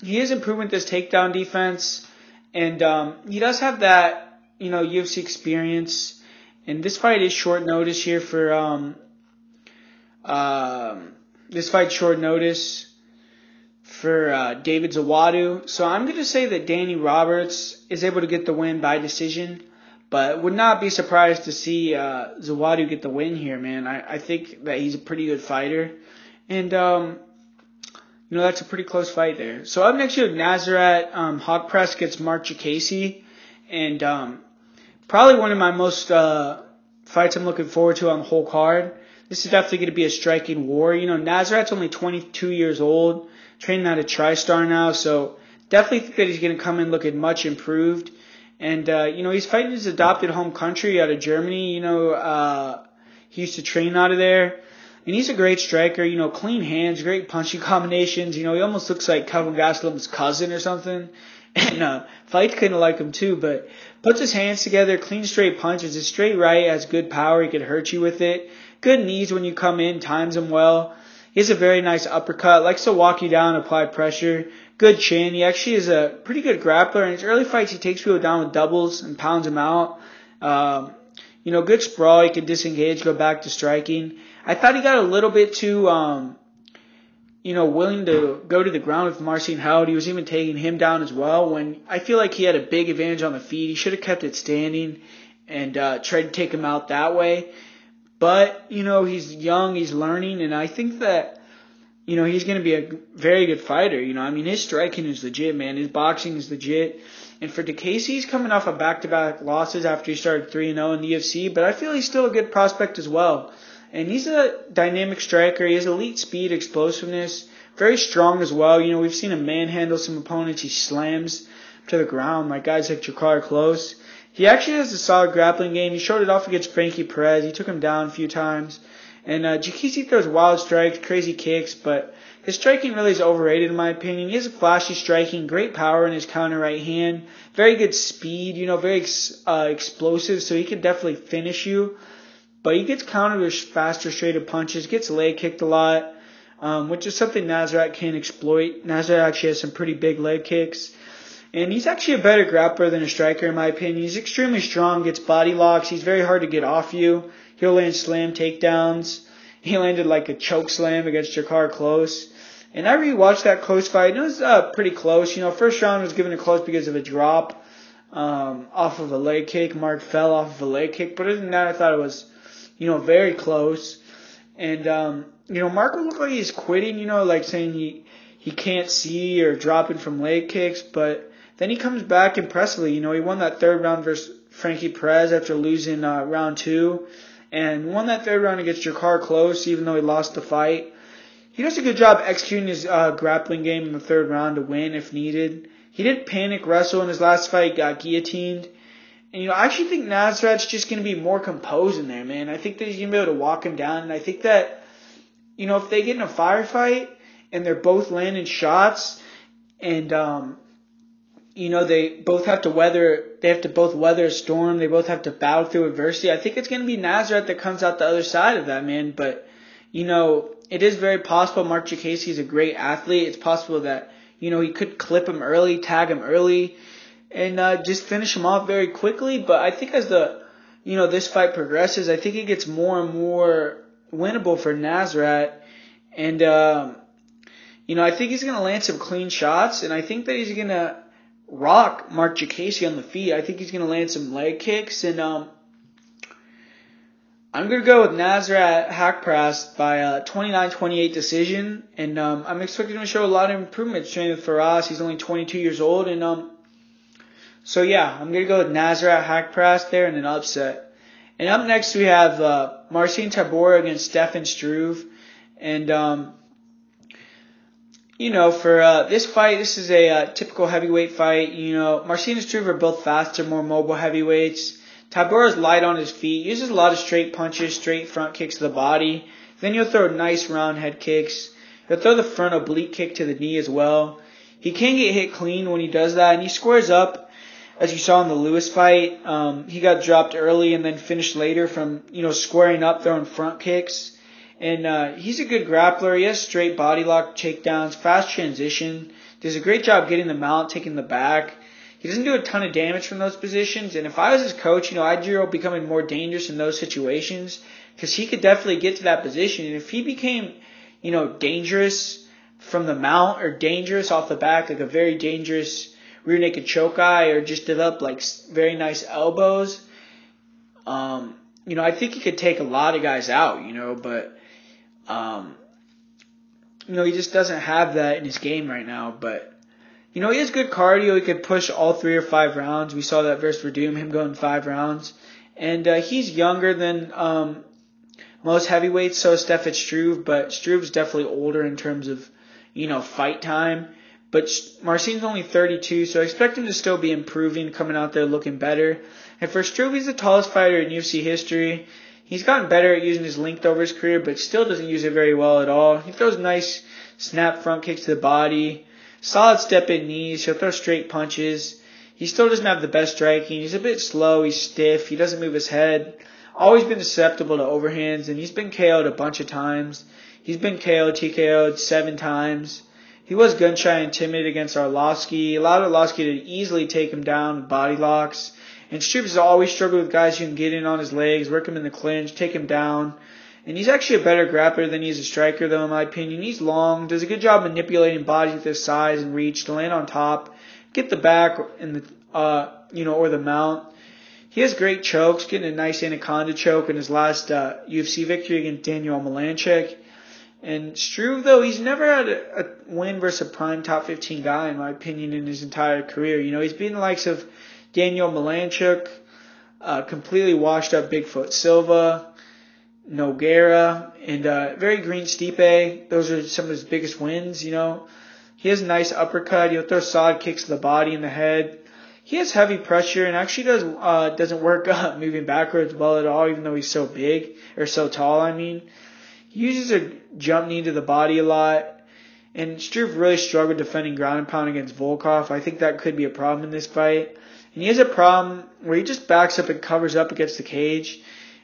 He is improving with this takedown defense. And he does have that, UFC experience. And this fight is short notice here for David Zawadu. So I'm going to say that Danny Roberts is able to get the win by decision, but would not be surprised to see Zawadu get the win here, man. I think that he's a pretty good fighter, and that's a pretty close fight there. So up next you have Nazareth Haqparast gets Mark Jacasey, and probably one of my most fights I'm looking forward to on the whole card. This is definitely going to be a striking war. Nazareth's only 22 years old, training out of TriStar now, so definitely think that he's going to come in looking much improved. And, he's fighting his adopted home country out of Germany. He used to train out of there. And he's a great striker, clean hands, great punching combinations. He almost looks like Kelvin Gastelum's cousin or something. And fights kind of like him too, but puts his hands together, clean straight punches. His straight right has good power. He can hurt you with it. Good knees when you come in, times him well. He has a very nice uppercut, likes to walk you down, apply pressure. Good chin. He actually is a pretty good grappler. In his early fights, he takes people down with doubles and pounds them out. Good sprawl. He can disengage, go back to striking. I thought he got a little bit too, willing to go to the ground with Marcin Held. He was even taking him down as well, when I feel like he had a big advantage on the feet. He should have kept it standing and tried to take him out that way. But, he's young, he's learning, and I think that, he's going to be a very good fighter. His striking is legit, man. His boxing is legit. And for Jacasey, he's coming off of back-to-back losses after he started 3-0 in the UFC, but I feel he's still a good prospect as well. And he's a dynamic striker. He has elite speed, explosiveness, very strong as well. We've seen him manhandle some opponents. He slams to the ground like guys like Jakar Close. He actually has a solid grappling game. He showed it off against Frankie Perez. He took him down a few times. And Jacasey throws wild strikes, crazy kicks, but his striking really is overrated in my opinion. He has a flashy striking, great power in his counter right hand, very good speed, very explosive, so he can definitely finish you. But he gets countered with faster, straighter punches, gets leg kicked a lot, which is something Nazareth can exploit. Nazareth actually has some pretty big leg kicks. And he's actually a better grappler than a striker, in my opinion. He's extremely strong, gets body locks. He's very hard to get off you. He'll land slam takedowns. He landed like a choke slam against Jakar Close. And I rewatched that Close fight, and it was pretty close. First round was given a close because of a drop off of a leg kick. Mark fell off of a leg kick. But other than that, I thought it was, very close. And, Mark would look like he's quitting, like saying he can't see or dropping from leg kicks, but then he comes back impressively. He won that third round versus Frankie Perez after losing round 2, and won that third round against Jakar Close, even though he lost the fight. He does a good job executing his grappling game in the third round to win if needed. He did panic wrestle in his last fight, got guillotined. And, I actually think Nasrat's just going to be more composed in there, man. I think that he's going to be able to walk him down. And I think that, if they get in a firefight and they're both landing shots and, they both have to weather a storm. They both have to battle through adversity. I think it's going to be Nasrat that comes out the other side of that, man. But, it is very possible Marc Diakiese is a great athlete. It's possible that, he could clip him early, tag him early, and just finish him off very quickly. But I think as this fight progresses, I think it gets more and more winnable for Nasrat. And, I think he's going to land some clean shots, and I think that he's going to rock Marc Diakiese on the feet. I think he's going to land some leg kicks, and I'm going to go with Nasrat Haqparast by 29-28 decision, and I'm expecting him to show a lot of improvements training with Faraz. He's only 22 years old, and so yeah, I'm going to go with Nasrat Haqparast there in an upset. And up next we have Marcin Tybura against Stefan Struve, and for this fight, this is a typical heavyweight fight. Marcin and Struve are both faster, more mobile heavyweights. Tybura is light on his feet, uses a lot of straight punches, straight front kicks to the body. Then he'll throw nice round head kicks. He'll throw the front oblique kick to the knee as well. He can get hit clean when he does that, and he squares up, as you saw in the Lewis fight. He got dropped early and then finished later from, squaring up, throwing front kicks. And he's a good grappler. He has straight body lock takedowns, fast transition. Does a great job getting the mount, taking the back. He doesn't do a ton of damage from those positions. And if I was his coach, I'd dream of becoming more dangerous in those situations because he could definitely get to that position. And if he became, dangerous from the mount or dangerous off the back, like a very dangerous rear naked choke eye or just develop like very nice elbows, I think he could take a lot of guys out, but he just doesn't have that in his game right now. But, he has good cardio. He could push all 3 or 5 rounds. We saw that versus Verdum, him going 5 rounds. And he's younger than most heavyweights, so is Stefan Struve. But Struve's definitely older in terms of, fight time. But Marcin's only 32, so I expect him to still be improving, coming out there looking better. And for Struve, he's the tallest fighter in UFC history. He's gotten better at using his length over his career, but still doesn't use it very well at all. He throws nice snap front kicks to the body, solid step in knees. He'll throw straight punches. He still doesn't have the best striking. He's a bit slow. He's stiff. He doesn't move his head. Always been susceptible to overhands, and he's been KO'd a bunch of times. He's been KO'd, TKO'd 7 times. He was gun-shy and timid against Arlovsky. Allowed Arlovsky to easily take him down with body locks. And Struve has always struggled with guys who can get in on his legs, work him in the clinch, take him down. And he's actually a better grappler than he's a striker, though, in my opinion. He's long, does a good job manipulating bodies with his size and reach to land on top, get the back and the or the mount. He has great chokes, getting a nice anaconda choke in his last UFC victory against Daniel Malanchek. And Struve, though, he's never had a win versus a prime top 15 guy, in my opinion, in his entire career. He's beaten the likes of Daniel Malanchuk, completely washed up Bigfoot Silva, Nogueira, and very green Stipe. Those are some of his biggest wins, He has a nice uppercut. He'll throw solid kicks to the body and the head. He has heavy pressure and actually doesn't work moving backwards well at all, even though he's so big, or so tall, He uses a jump knee to the body a lot. And Struve really struggled defending ground and pound against Volkov. I think that could be a problem in this fight. And he has a problem where he just backs up and covers up against the cage.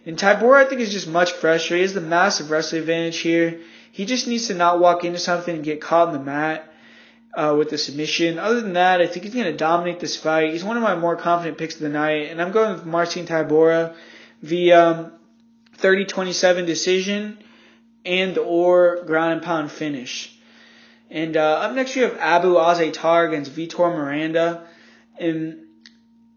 And Tybura, I think, is just much fresher. He has the massive wrestling advantage here. He just needs to not walk into something and get caught in the mat with the submission. Other than that, I think he's going to dominate this fight. He's one of my more confident picks of the night. And I'm going with Marcin Tybura via 30-27 decision and or ground and pound finish. And up next we have Abu Azaitar against Vitor Miranda. And,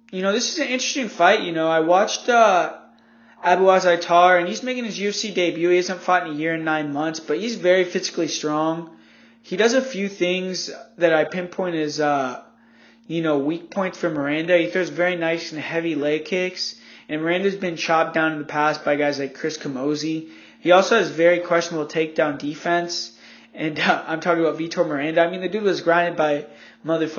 this is an interesting fight. I watched Abu Azaitar, and he's making his UFC debut. He hasn't fought in a year and 9 months, but he's very physically strong. he does a few things that I pinpoint as, weak points for Miranda. He throws very nice and heavy leg kicks. And Miranda's been chopped down in the past by guys like Chris Camozzi. He also has very questionable takedown defense. And I'm talking about Vitor Miranda. I mean, the dude was grinded by Chris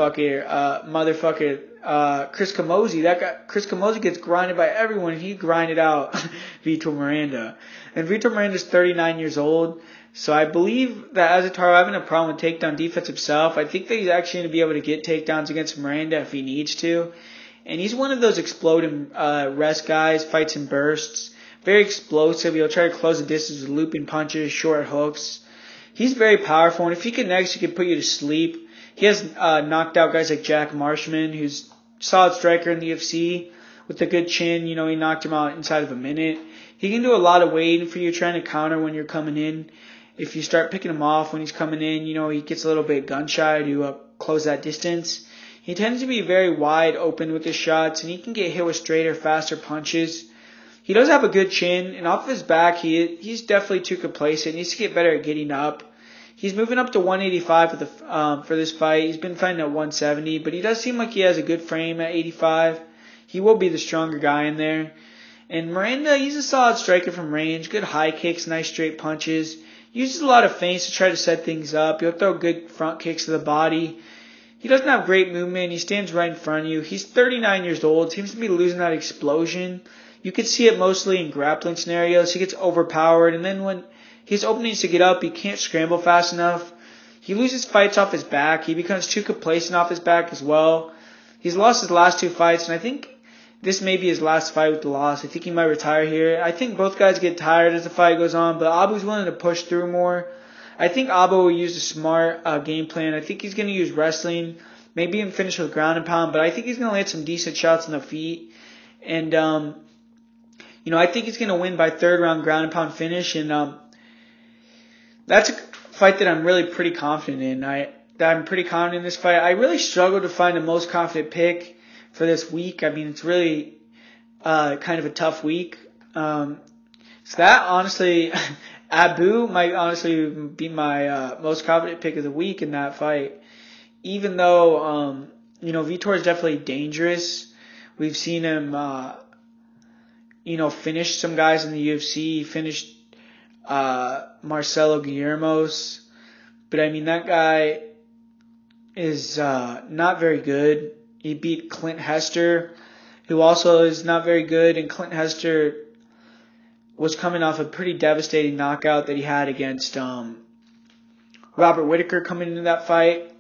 Camozzi. Chris Camozzi gets grinded by everyone, and he grinded out Vitor Miranda. And Vitor Miranda's 39 years old. So I believe that Azaitar having a problem with takedown defense himself. I think that he's actually going to be able to get takedowns against Miranda if he needs to. And he's one of those exploding rest guys, fights in bursts. Very explosive. He'll try to close the distance with looping punches, short hooks. He's very powerful, and if he connects, he can put you to sleep. He has knocked out guys like Jack Marshman, who's a solid striker in the UFC with a good chin. He knocked him out inside of a minute. He can do a lot of waiting for you, trying to counter when you're coming in. If you start picking him off when he's coming in, he gets a little bit gun-shy to close that distance. He tends to be very wide open with his shots, and he can get hit with straighter, faster punches. He does have a good chin, and off his back, he's definitely too complacent. He needs to get better at getting up. He's moving up to 185 for this fight. He's been fighting at 170, but he does seem like he has a good frame at 85. He will be the stronger guy in there. And Miranda, he's a solid striker from range. Good high kicks, nice straight punches. Uses a lot of feints to try to set things up. He'll throw good front kicks to the body. He doesn't have great movement. He stands right in front of you. He's 39 years old. Seems to be losing that explosion. You could see it mostly in grappling scenarios. He gets overpowered, and then when his openings to get up, he can't scramble fast enough. He loses fights off his back. He becomes too complacent off his back as well. He's lost his last 2 fights, and I think this may be his last fight with the loss. I think he might retire here. I think both guys get tired as the fight goes on, but Abu's willing to push through more. I think Abu will use a smart game plan. I think he's going to use wrestling, maybe even finish with ground and pound, but I think he's going to land some decent shots on the feet. And, I think he's going to win by 3rd round ground and pound finish, and that's a fight that I'm really pretty confident in. I'm pretty confident in this fight. I really struggled to find the most confident pick for this week. I mean, it's really kind of a tough week. So that, honestly, Abu might honestly be my most confident pick of the week in that fight. Even though, Vitor is definitely dangerous. We've seen him, finish some guys in the UFC. He finished Marcelo Guillermo's. But, I mean, that guy is not very good. He beat Clint Hester, who also is not very good. And Clint Hester was coming off a pretty devastating knockout that he had against Robert Whittaker coming into that fight.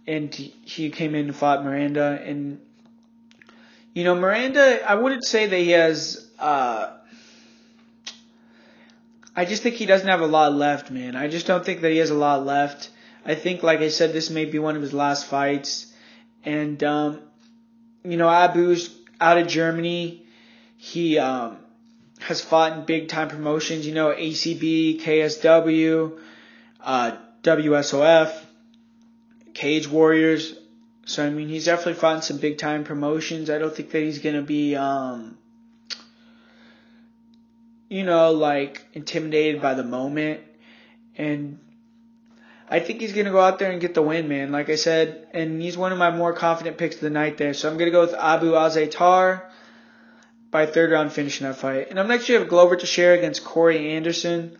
And he came in and fought Miranda. And, Miranda, I wouldn't say that he has... I just think he doesn't have a lot left, man. I just don't think that he has a lot left. I think, like I said, this may be one of his last fights. And, Abu's out of Germany. He has fought in big-time promotions, ACB, KSW, WSOF, Cage Warriors. So, I mean, he's definitely fought in some big-time promotions. I don't think that he's going to be, intimidated by the moment. And I think he's going to go out there and get the win, man, like I said. And he's one of my more confident picks of the night there. So I'm going to go with Abu Azaitar by 3rd round finish in that fight. And I'm next to have Glover Teixeira against Corey Anderson.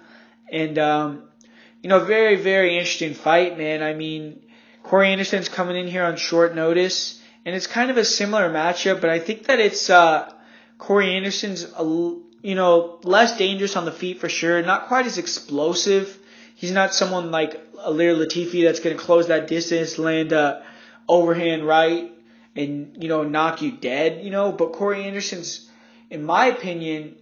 And, very, very interesting fight, man. I mean, Corey Anderson's coming in here on short notice. And it's kind of a similar matchup, but I think that it's Corey Anderson's, less dangerous on the feet for sure. Not quite as explosive. He's not someone like Alir Latifi that's going to close that distance, land a overhand right, and, knock you dead, But Corey Anderson's, in my opinion,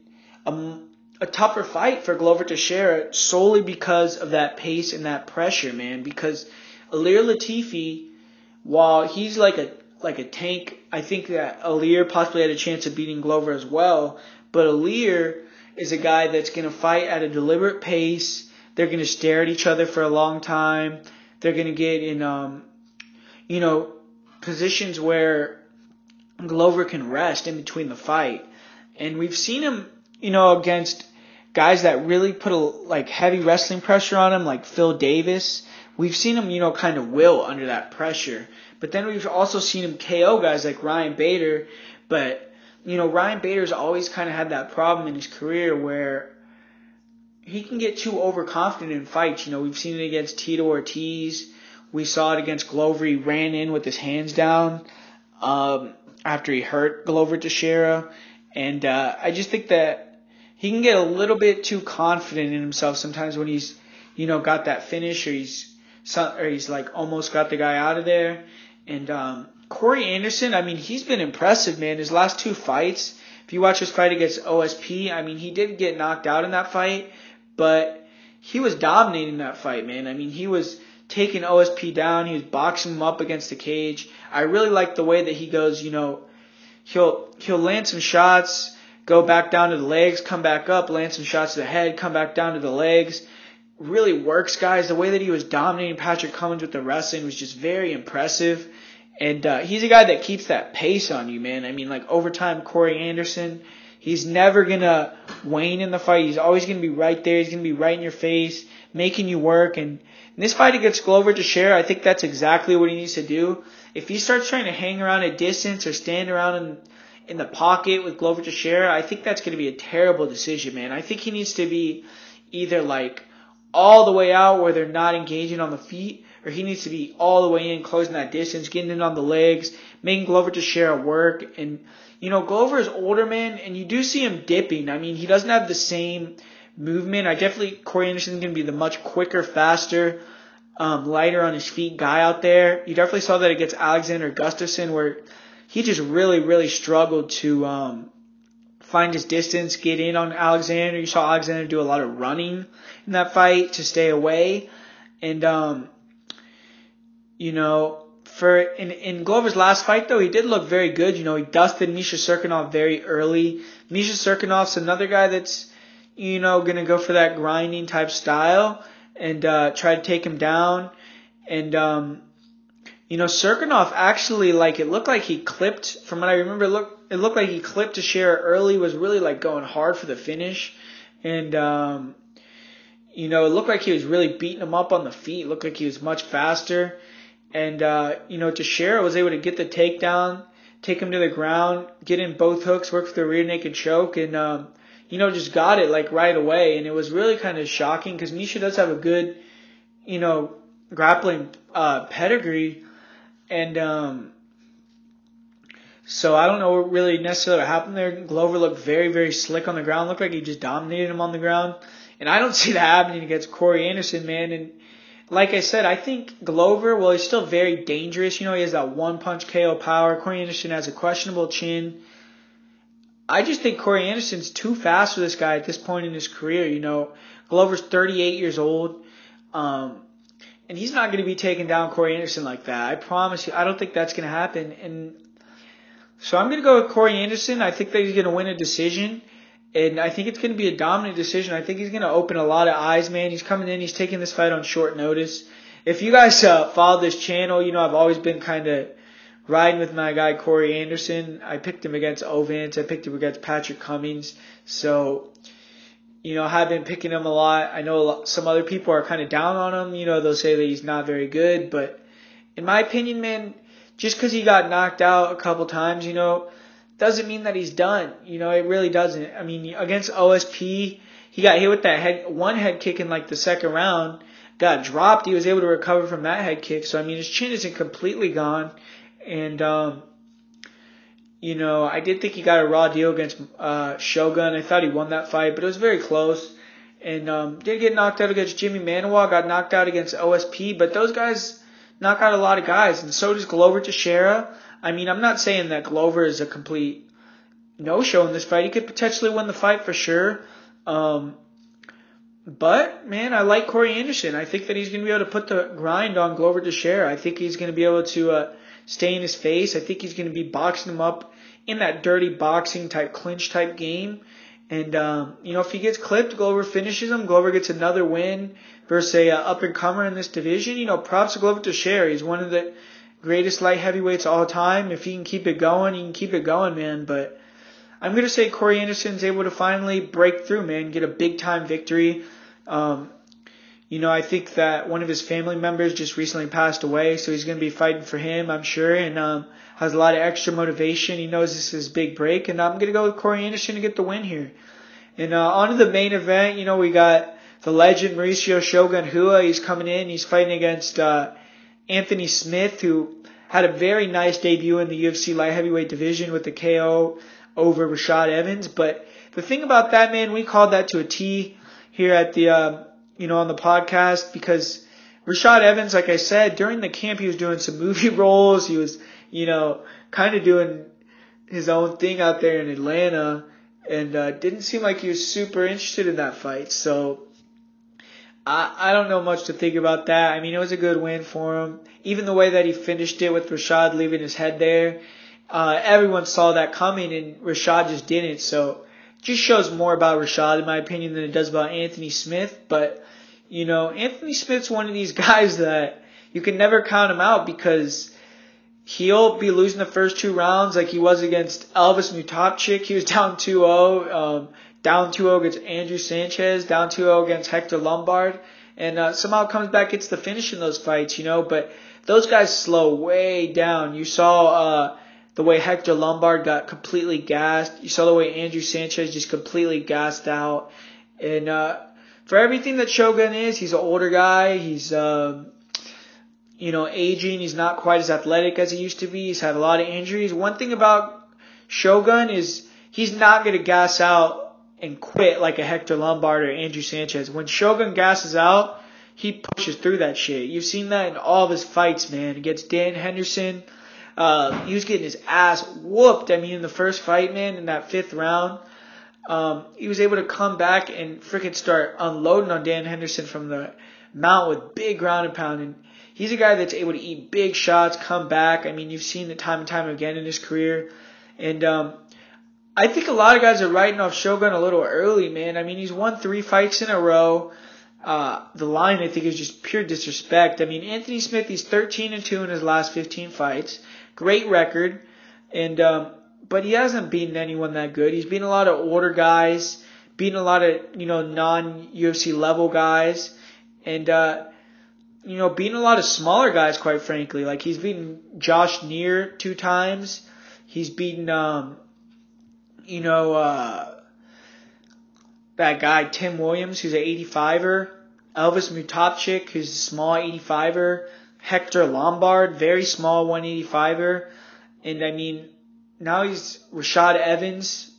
a tougher fight for Glover Teixeira solely because of that pace and that pressure, man. Because Alir Latifi, while he's like a tank, I think that Alir possibly had a chance of beating Glover as well. But Alir is a guy that's going to fight at a deliberate pace. They're going to stare at each other for a long time. They're going to get in, positions where Glover can rest in between the fight. And we've seen him, against guys that really put heavy wrestling pressure on him, like Phil Davis, we've seen him, kind of will under that pressure. But then we've also seen him KO guys like Ryan Bader. But, Ryan Bader's always kind of had that problem in his career where he can get too overconfident in fights. We've seen it against Tito Ortiz. We saw it against Glover. He ran in with his hands down after he hurt Glover Teixeira. And I just think that he can get a little bit too confident in himself sometimes when he's, got that finish or he's like almost got the guy out of there. And Corey Anderson, he's been impressive, man. His last 2 fights, if you watch his fight against OSP, he did get knocked out in that fight, but he was dominating that fight, man. He was taking OSP down. He was boxing him up against the cage. I really like the way that he goes, he'll land some shots, go back down to the legs, come back up, land some shots to the head, come back down to the legs. Really works, guys. The way that he was dominating Patrick Cummins with the wrestling was just very impressive. And he's a guy that keeps that pace on you, man. Overtime, Corey Anderson, he's never going to wane in the fight. He's always going to be right there. He's going to be right in your face, making you work. And in this fight against Glover Teixeira, I think that's exactly what he needs to do. If he starts trying to hang around a distance or stand around in the pocket with Glover Teixeira, I think that's going to be a terrible decision, man. I think he needs to be either all the way out where they're not engaging on the feet, or he needs to be all the way in, closing that distance, getting in on the legs, making Glover Teixeira work. And, Glover is older, man, and you do see him dipping. He doesn't have the same movement. Corey Anderson is going to be the much quicker, faster, lighter on his feet guy out there. You definitely saw that against Alexander Gustafsson, where he just really, really struggled to find his distance, get in on Alexander. You saw Alexander do a lot of running in that fight to stay away. And, in Glover's last fight, though, he did look very good. He dusted Misha Serkinov very early. Misha Serkinov's another guy that's, going to go for that grinding type style and try to take him down. And, Serkinov actually, it looked like he clipped, from what I remember, it looked like he clipped Teixeira early, was really, going hard for the finish. And, it looked like he was really beating him up on the feet. It looked like he was much faster. And, Teixeira was able to get the takedown, take him to the ground, get in both hooks, work for the rear naked choke, and, just got it, right away. And it was really kind of shocking because Misha does have a good, grappling pedigree. And so I don't know what really necessarily happened there. Glover looked very, very slick on the ground. Looked like he just dominated him on the ground. And I don't see that happening against Corey Anderson, man. And like I said, I think Glover, he's still very dangerous. He has that one-punch KO power. Corey Anderson has a questionable chin. I just think Corey Anderson's too fast for this guy at this point in his career. Glover's 38 years old. And he's not going to be taking down Corey Anderson like that. I promise you. I don't think that's going to happen. And so I'm going to go with Corey Anderson. I think that he's going to win a decision. And I think it's going to be a dominant decision. I think he's going to open a lot of eyes, man. He's coming in. He's taking this fight on short notice. If you guys follow this channel, I've always been kind of riding with my guy Corey Anderson. I picked him against Ovance. I picked him against Patrick Cummins. So, I've been picking him a lot. I know some other people are kind of down on him. They'll say that he's not very good. But in my opinion, man, just because he got knocked out a couple times, doesn't mean that he's done. It really doesn't. Against OSP, he got hit with that one head kick in the second round, got dropped. He was able to recover from that head kick. So, his chin isn't completely gone. And, I did think he got a raw deal against Shogun. I thought he won that fight, but it was very close. And did get knocked out against Jimmy Manuwa, got knocked out against OSP, but those guys knock out a lot of guys, and so does Glover Teixeira. I'm not saying that Glover is a complete no-show in this fight. He could potentially win the fight for sure. But, man, I like Corey Anderson. I think that he's going to be able to put the grind on Glover Teixeira. I think he's going to be able to stay in his face. I think he's going to be boxing him up in that dirty boxing type, clinch type game. And, if he gets clipped, Glover finishes him. Glover gets another win versus a up-and-comer in this division. Props to Glover Teixeira. He's one of the greatest light heavyweights of all time. If he can keep it going, he can keep it going, man. But I'm going to say Corey Anderson's able to finally break through, man, get a big-time victory. I think that one of his family members just recently passed away, so he's going to be fighting for him, I'm sure, and has a lot of extra motivation. He knows this is his big break, and I'm going to go with Corey Anderson to get the win here. And on to the main event, we got the legend Marcin Shogun Rua. He's coming in. He's fighting against Anthony Smith, who had a very nice debut in the UFC light heavyweight division with the KO over Rashad Evans. But the thing about that, man, we called that to a T here at the on the podcast, because Rashad Evans, like I said, during the camp he was doing some movie roles. He was, kind of doing his own thing out there in Atlanta, and didn't seem like he was super interested in that fight. So I don't know much to think about that. I mean, it was a good win for him. Even the way that he finished it with Rashad leaving his head there, everyone saw that coming, and Rashad just didn't. So it just shows more about Rashad, in my opinion, than it does about Anthony Smith. But Anthony Smith's one of these guys that you can never count him out, because he'll be losing the first 2 rounds like he was against Elvis Mutapchik. He was down 2-0, down 2-0 against Andrew Sanchez, down 2-0 against Hector Lombard, and somehow comes back, gets the finish in those fights, But those guys slow way down. You saw the way Hector Lombard got completely gassed. You saw the way Andrew Sanchez just completely gassed out. And for everything that Shogun is, he's an older guy. He's, aging. He's not quite as athletic as he used to be. He's had a lot of injuries. One thing about Shogun is he's not going to gas out and quit like a Hector Lombard or Andrew Sanchez. When Shogun gasses out, he pushes through that shit. You've seen that in all of his fights, man. Against Dan Henderson, he was getting his ass whooped. I mean, in the first fight, man, in that 5th round, he was able to come back and freaking start unloading on Dan Henderson from the mount with big ground and pound. And he's a guy that's able to eat big shots, come back. I mean, you've seen it time and time again in his career. And I think a lot of guys are writing off Shogun a little early, man. I mean, he's won 3 fights in a row. The line, I think, is just pure disrespect. I mean, Anthony Smith, he's 13-2 in his last 15 fights. Great record. And but he hasn't beaten anyone that good. He's beaten a lot of older guys, beaten a lot of, non-UFC level guys, and, beaten a lot of smaller guys, quite frankly. Like, he's beaten Josh Neer 2 times. He's beaten, that guy, Tim Williams, who's an 85er. Elvis Mutapchik, who's a small 85er. Hector Lombard, very small 185er. And, I mean, now he's Rashad Evans,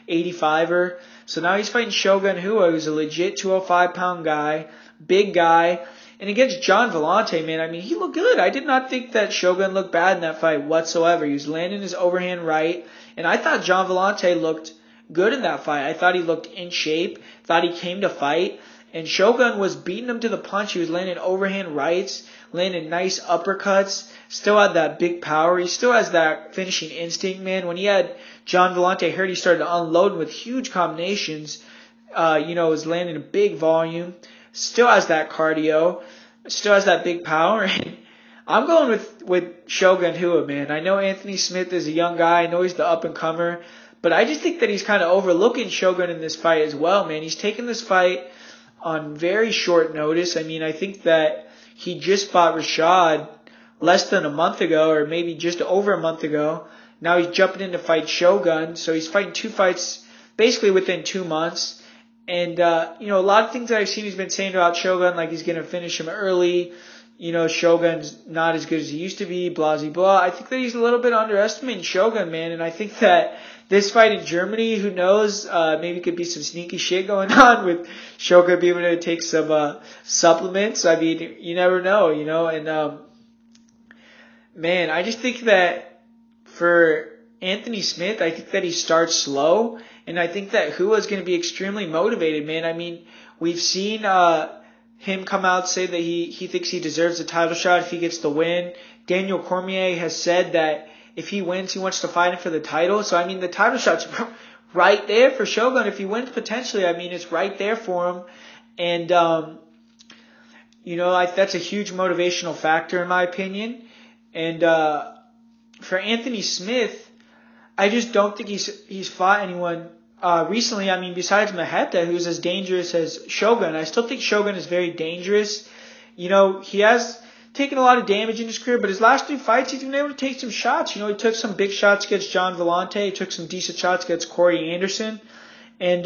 85er. So now he's fighting Shogun Rua, who's a legit 205-pound guy, big guy. And against John Vellante, man, I mean, he looked good. I did not think that Shogun looked bad in that fight whatsoever. He was landing his overhand right. And I thought John Vellante looked good in that fight. I thought he looked in shape, thought he came to fight. And Shogun was beating him to the punch. He was landing overhand rights, landing nice uppercuts, still had that big power. He still has that finishing instinct, man. When he had John Vellante hurt, he started to unload with huge combinations. Was landing a big volume. Still has that cardio. Still has that big power. And I'm going with Shogun Rua, man. I know Anthony Smith is a young guy. I know he's the up-and-comer. But I just think that he's kind of overlooking Shogun in this fight as well, man. He's taken this fight on very short notice. I mean, I think that he just fought Rashad less than a month ago, or maybe just over a month ago. Now he's jumping in to fight Shogun. So he's fighting 2 fights basically within 2 months. And, a lot of things that I've seen he's been saying about Shogun, like he's going to finish him early. Shogun's not as good as he used to be, blah, blah, blah. I think that he's a little bit underestimating Shogun, man. And I think that this fight in Germany, who knows, maybe could be some sneaky shit going on with Shogun being able to take some supplements. I mean, you never know, And, man, I just think that for Anthony Smith, I think that he starts slow. And I think that Rua is going to be extremely motivated, man. I mean, we've seen him come out say that he thinks he deserves a title shot if he gets the win. Daniel Cormier has said that if he wins, he wants to fight him for the title. So, I mean, the title shot's right there for Shogun. If he wins potentially, I mean, it's right there for him. And, that's a huge motivational factor in my opinion. And for Anthony Smith, I just don't think he's fought anyone recently, I mean, besides Maheta, who's as dangerous as Shogun, I still think Shogun is very dangerous. You know, he has taken a lot of damage in his career, but his last 3 fights, he's been able to take some shots. You know, he took some big shots against John Vellante. He took some decent shots against Corey Anderson. And,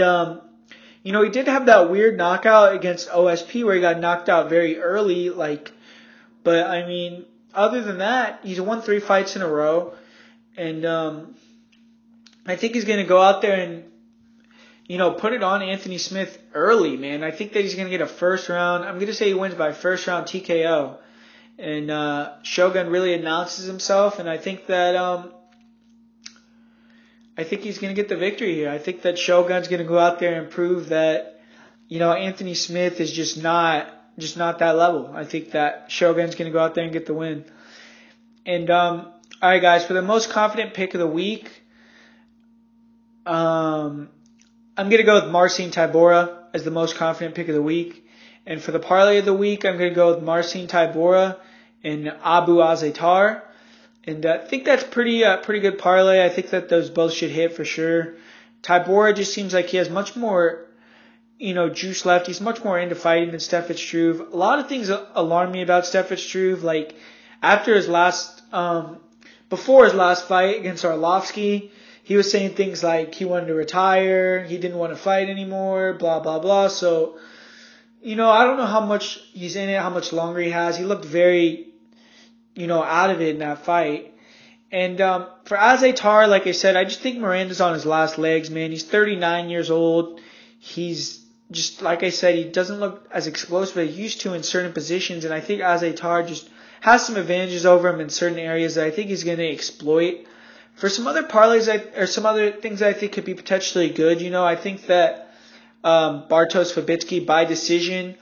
you know, he did have that weird knockout against OSP where he got knocked out very early. But, I mean, other than that, he's won 3 fights in a row. And I think he's going to go out there and, you know, put it on Anthony Smith early, man. I think that he's going to get a first round. I'm going to say he wins by first round TKO. And Shogun really announces himself, and I think that I think he's going to get the victory here. I think that Shogun's going to go out there and prove that, you know, Anthony Smith is just not that level. I think that Shogun's going to go out there and get the win. And all right, guys, for the most confident pick of the week, I'm going to go with Marcin Tybura as the most confident pick of the week. And for the parlay of the week, I'm going to go with Marcin Tybura and Abu Azaitar. And I think that's pretty good parlay. I think that those both should hit for sure. Tybura just seems like he has much more, you know, juice left. He's much more into fighting than Stefan Struve. A lot of things alarm me about Stefan Struve. Like after his before his last fight against Arlovsky, he was saying things like he wanted to retire, he didn't want to fight anymore, blah blah blah. So, you know, I don't know how much he's in it, how much longer he has. He looked very, you know, out of it in that fight. And for Azaitar, like I said, I just think Miranda's on his last legs, man. He's 39 years old. He's just, like I said, he doesn't look as explosive as he used to in certain positions. And I think Azaitar just has some advantages over him in certain areas that I think he's going to exploit. For some other parlays or some other things that I think could be potentially good, you know, I think that Bartosz Fabicki by decision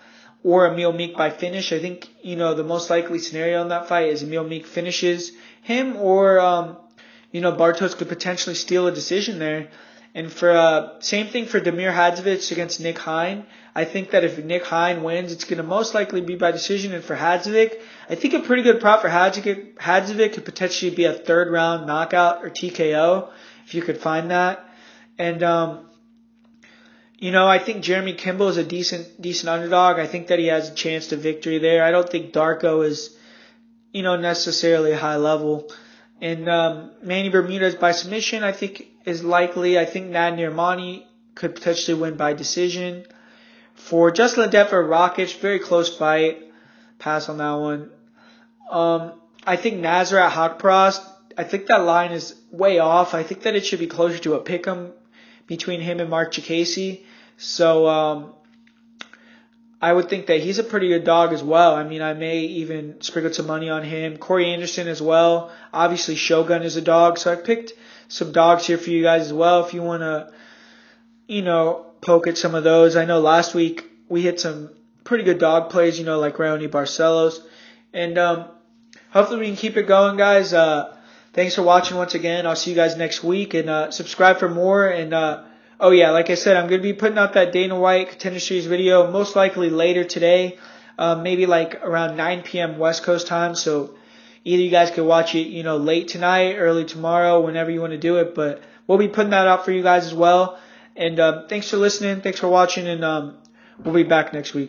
or Emil Meek by finish. I think, you know, the most likely scenario in that fight is Emil Meek finishes him or, you know, Bartosz could potentially steal a decision there. And for same thing for Damir Hadzovic against Nick Hein. I think that if Nick Hein wins, it's going to most likely be by decision. And for Hadzovic, I think a pretty good prop for Hadzovic could potentially be a 3rd round knockout or TKO if you could find that. And you know, I think Jeremy Kimball is a decent underdog. I think that he has a chance to victory there. I don't think Darko is, you know, necessarily high level. And Manny Bermudez by submission, I think, is likely. I think Nirimani could potentially win by decision. For Justin Ledet for Rakic, very close fight. Pass on that one. I think Nasrat Haqparast, I think that line is way off. I think that it should be closer to a pick'em between him and Mark Chikasi. So I would think that he's a pretty good dog as well. I mean, I may even sprinkle some money on him. Corey Anderson as well. Obviously, Shogun is a dog. So I picked some dogs here for you guys as well if you want to, you know, poke at some of those. I know last week we hit some pretty good dog plays, you know, like Raoni Barcelos. And hopefully we can keep it going, guys. Thanks for watching once again. I'll see you guys next week. And subscribe for more. And oh, yeah, like I said, I'm going to be putting out that Dana White Contender Series video most likely later today, maybe like around 9 p.m. West Coast time. So either you guys could watch it, you know, late tonight, early tomorrow, whenever you want to do it. But we'll be putting that out for you guys as well. And thanks for listening. Thanks for watching. And we'll be back next week.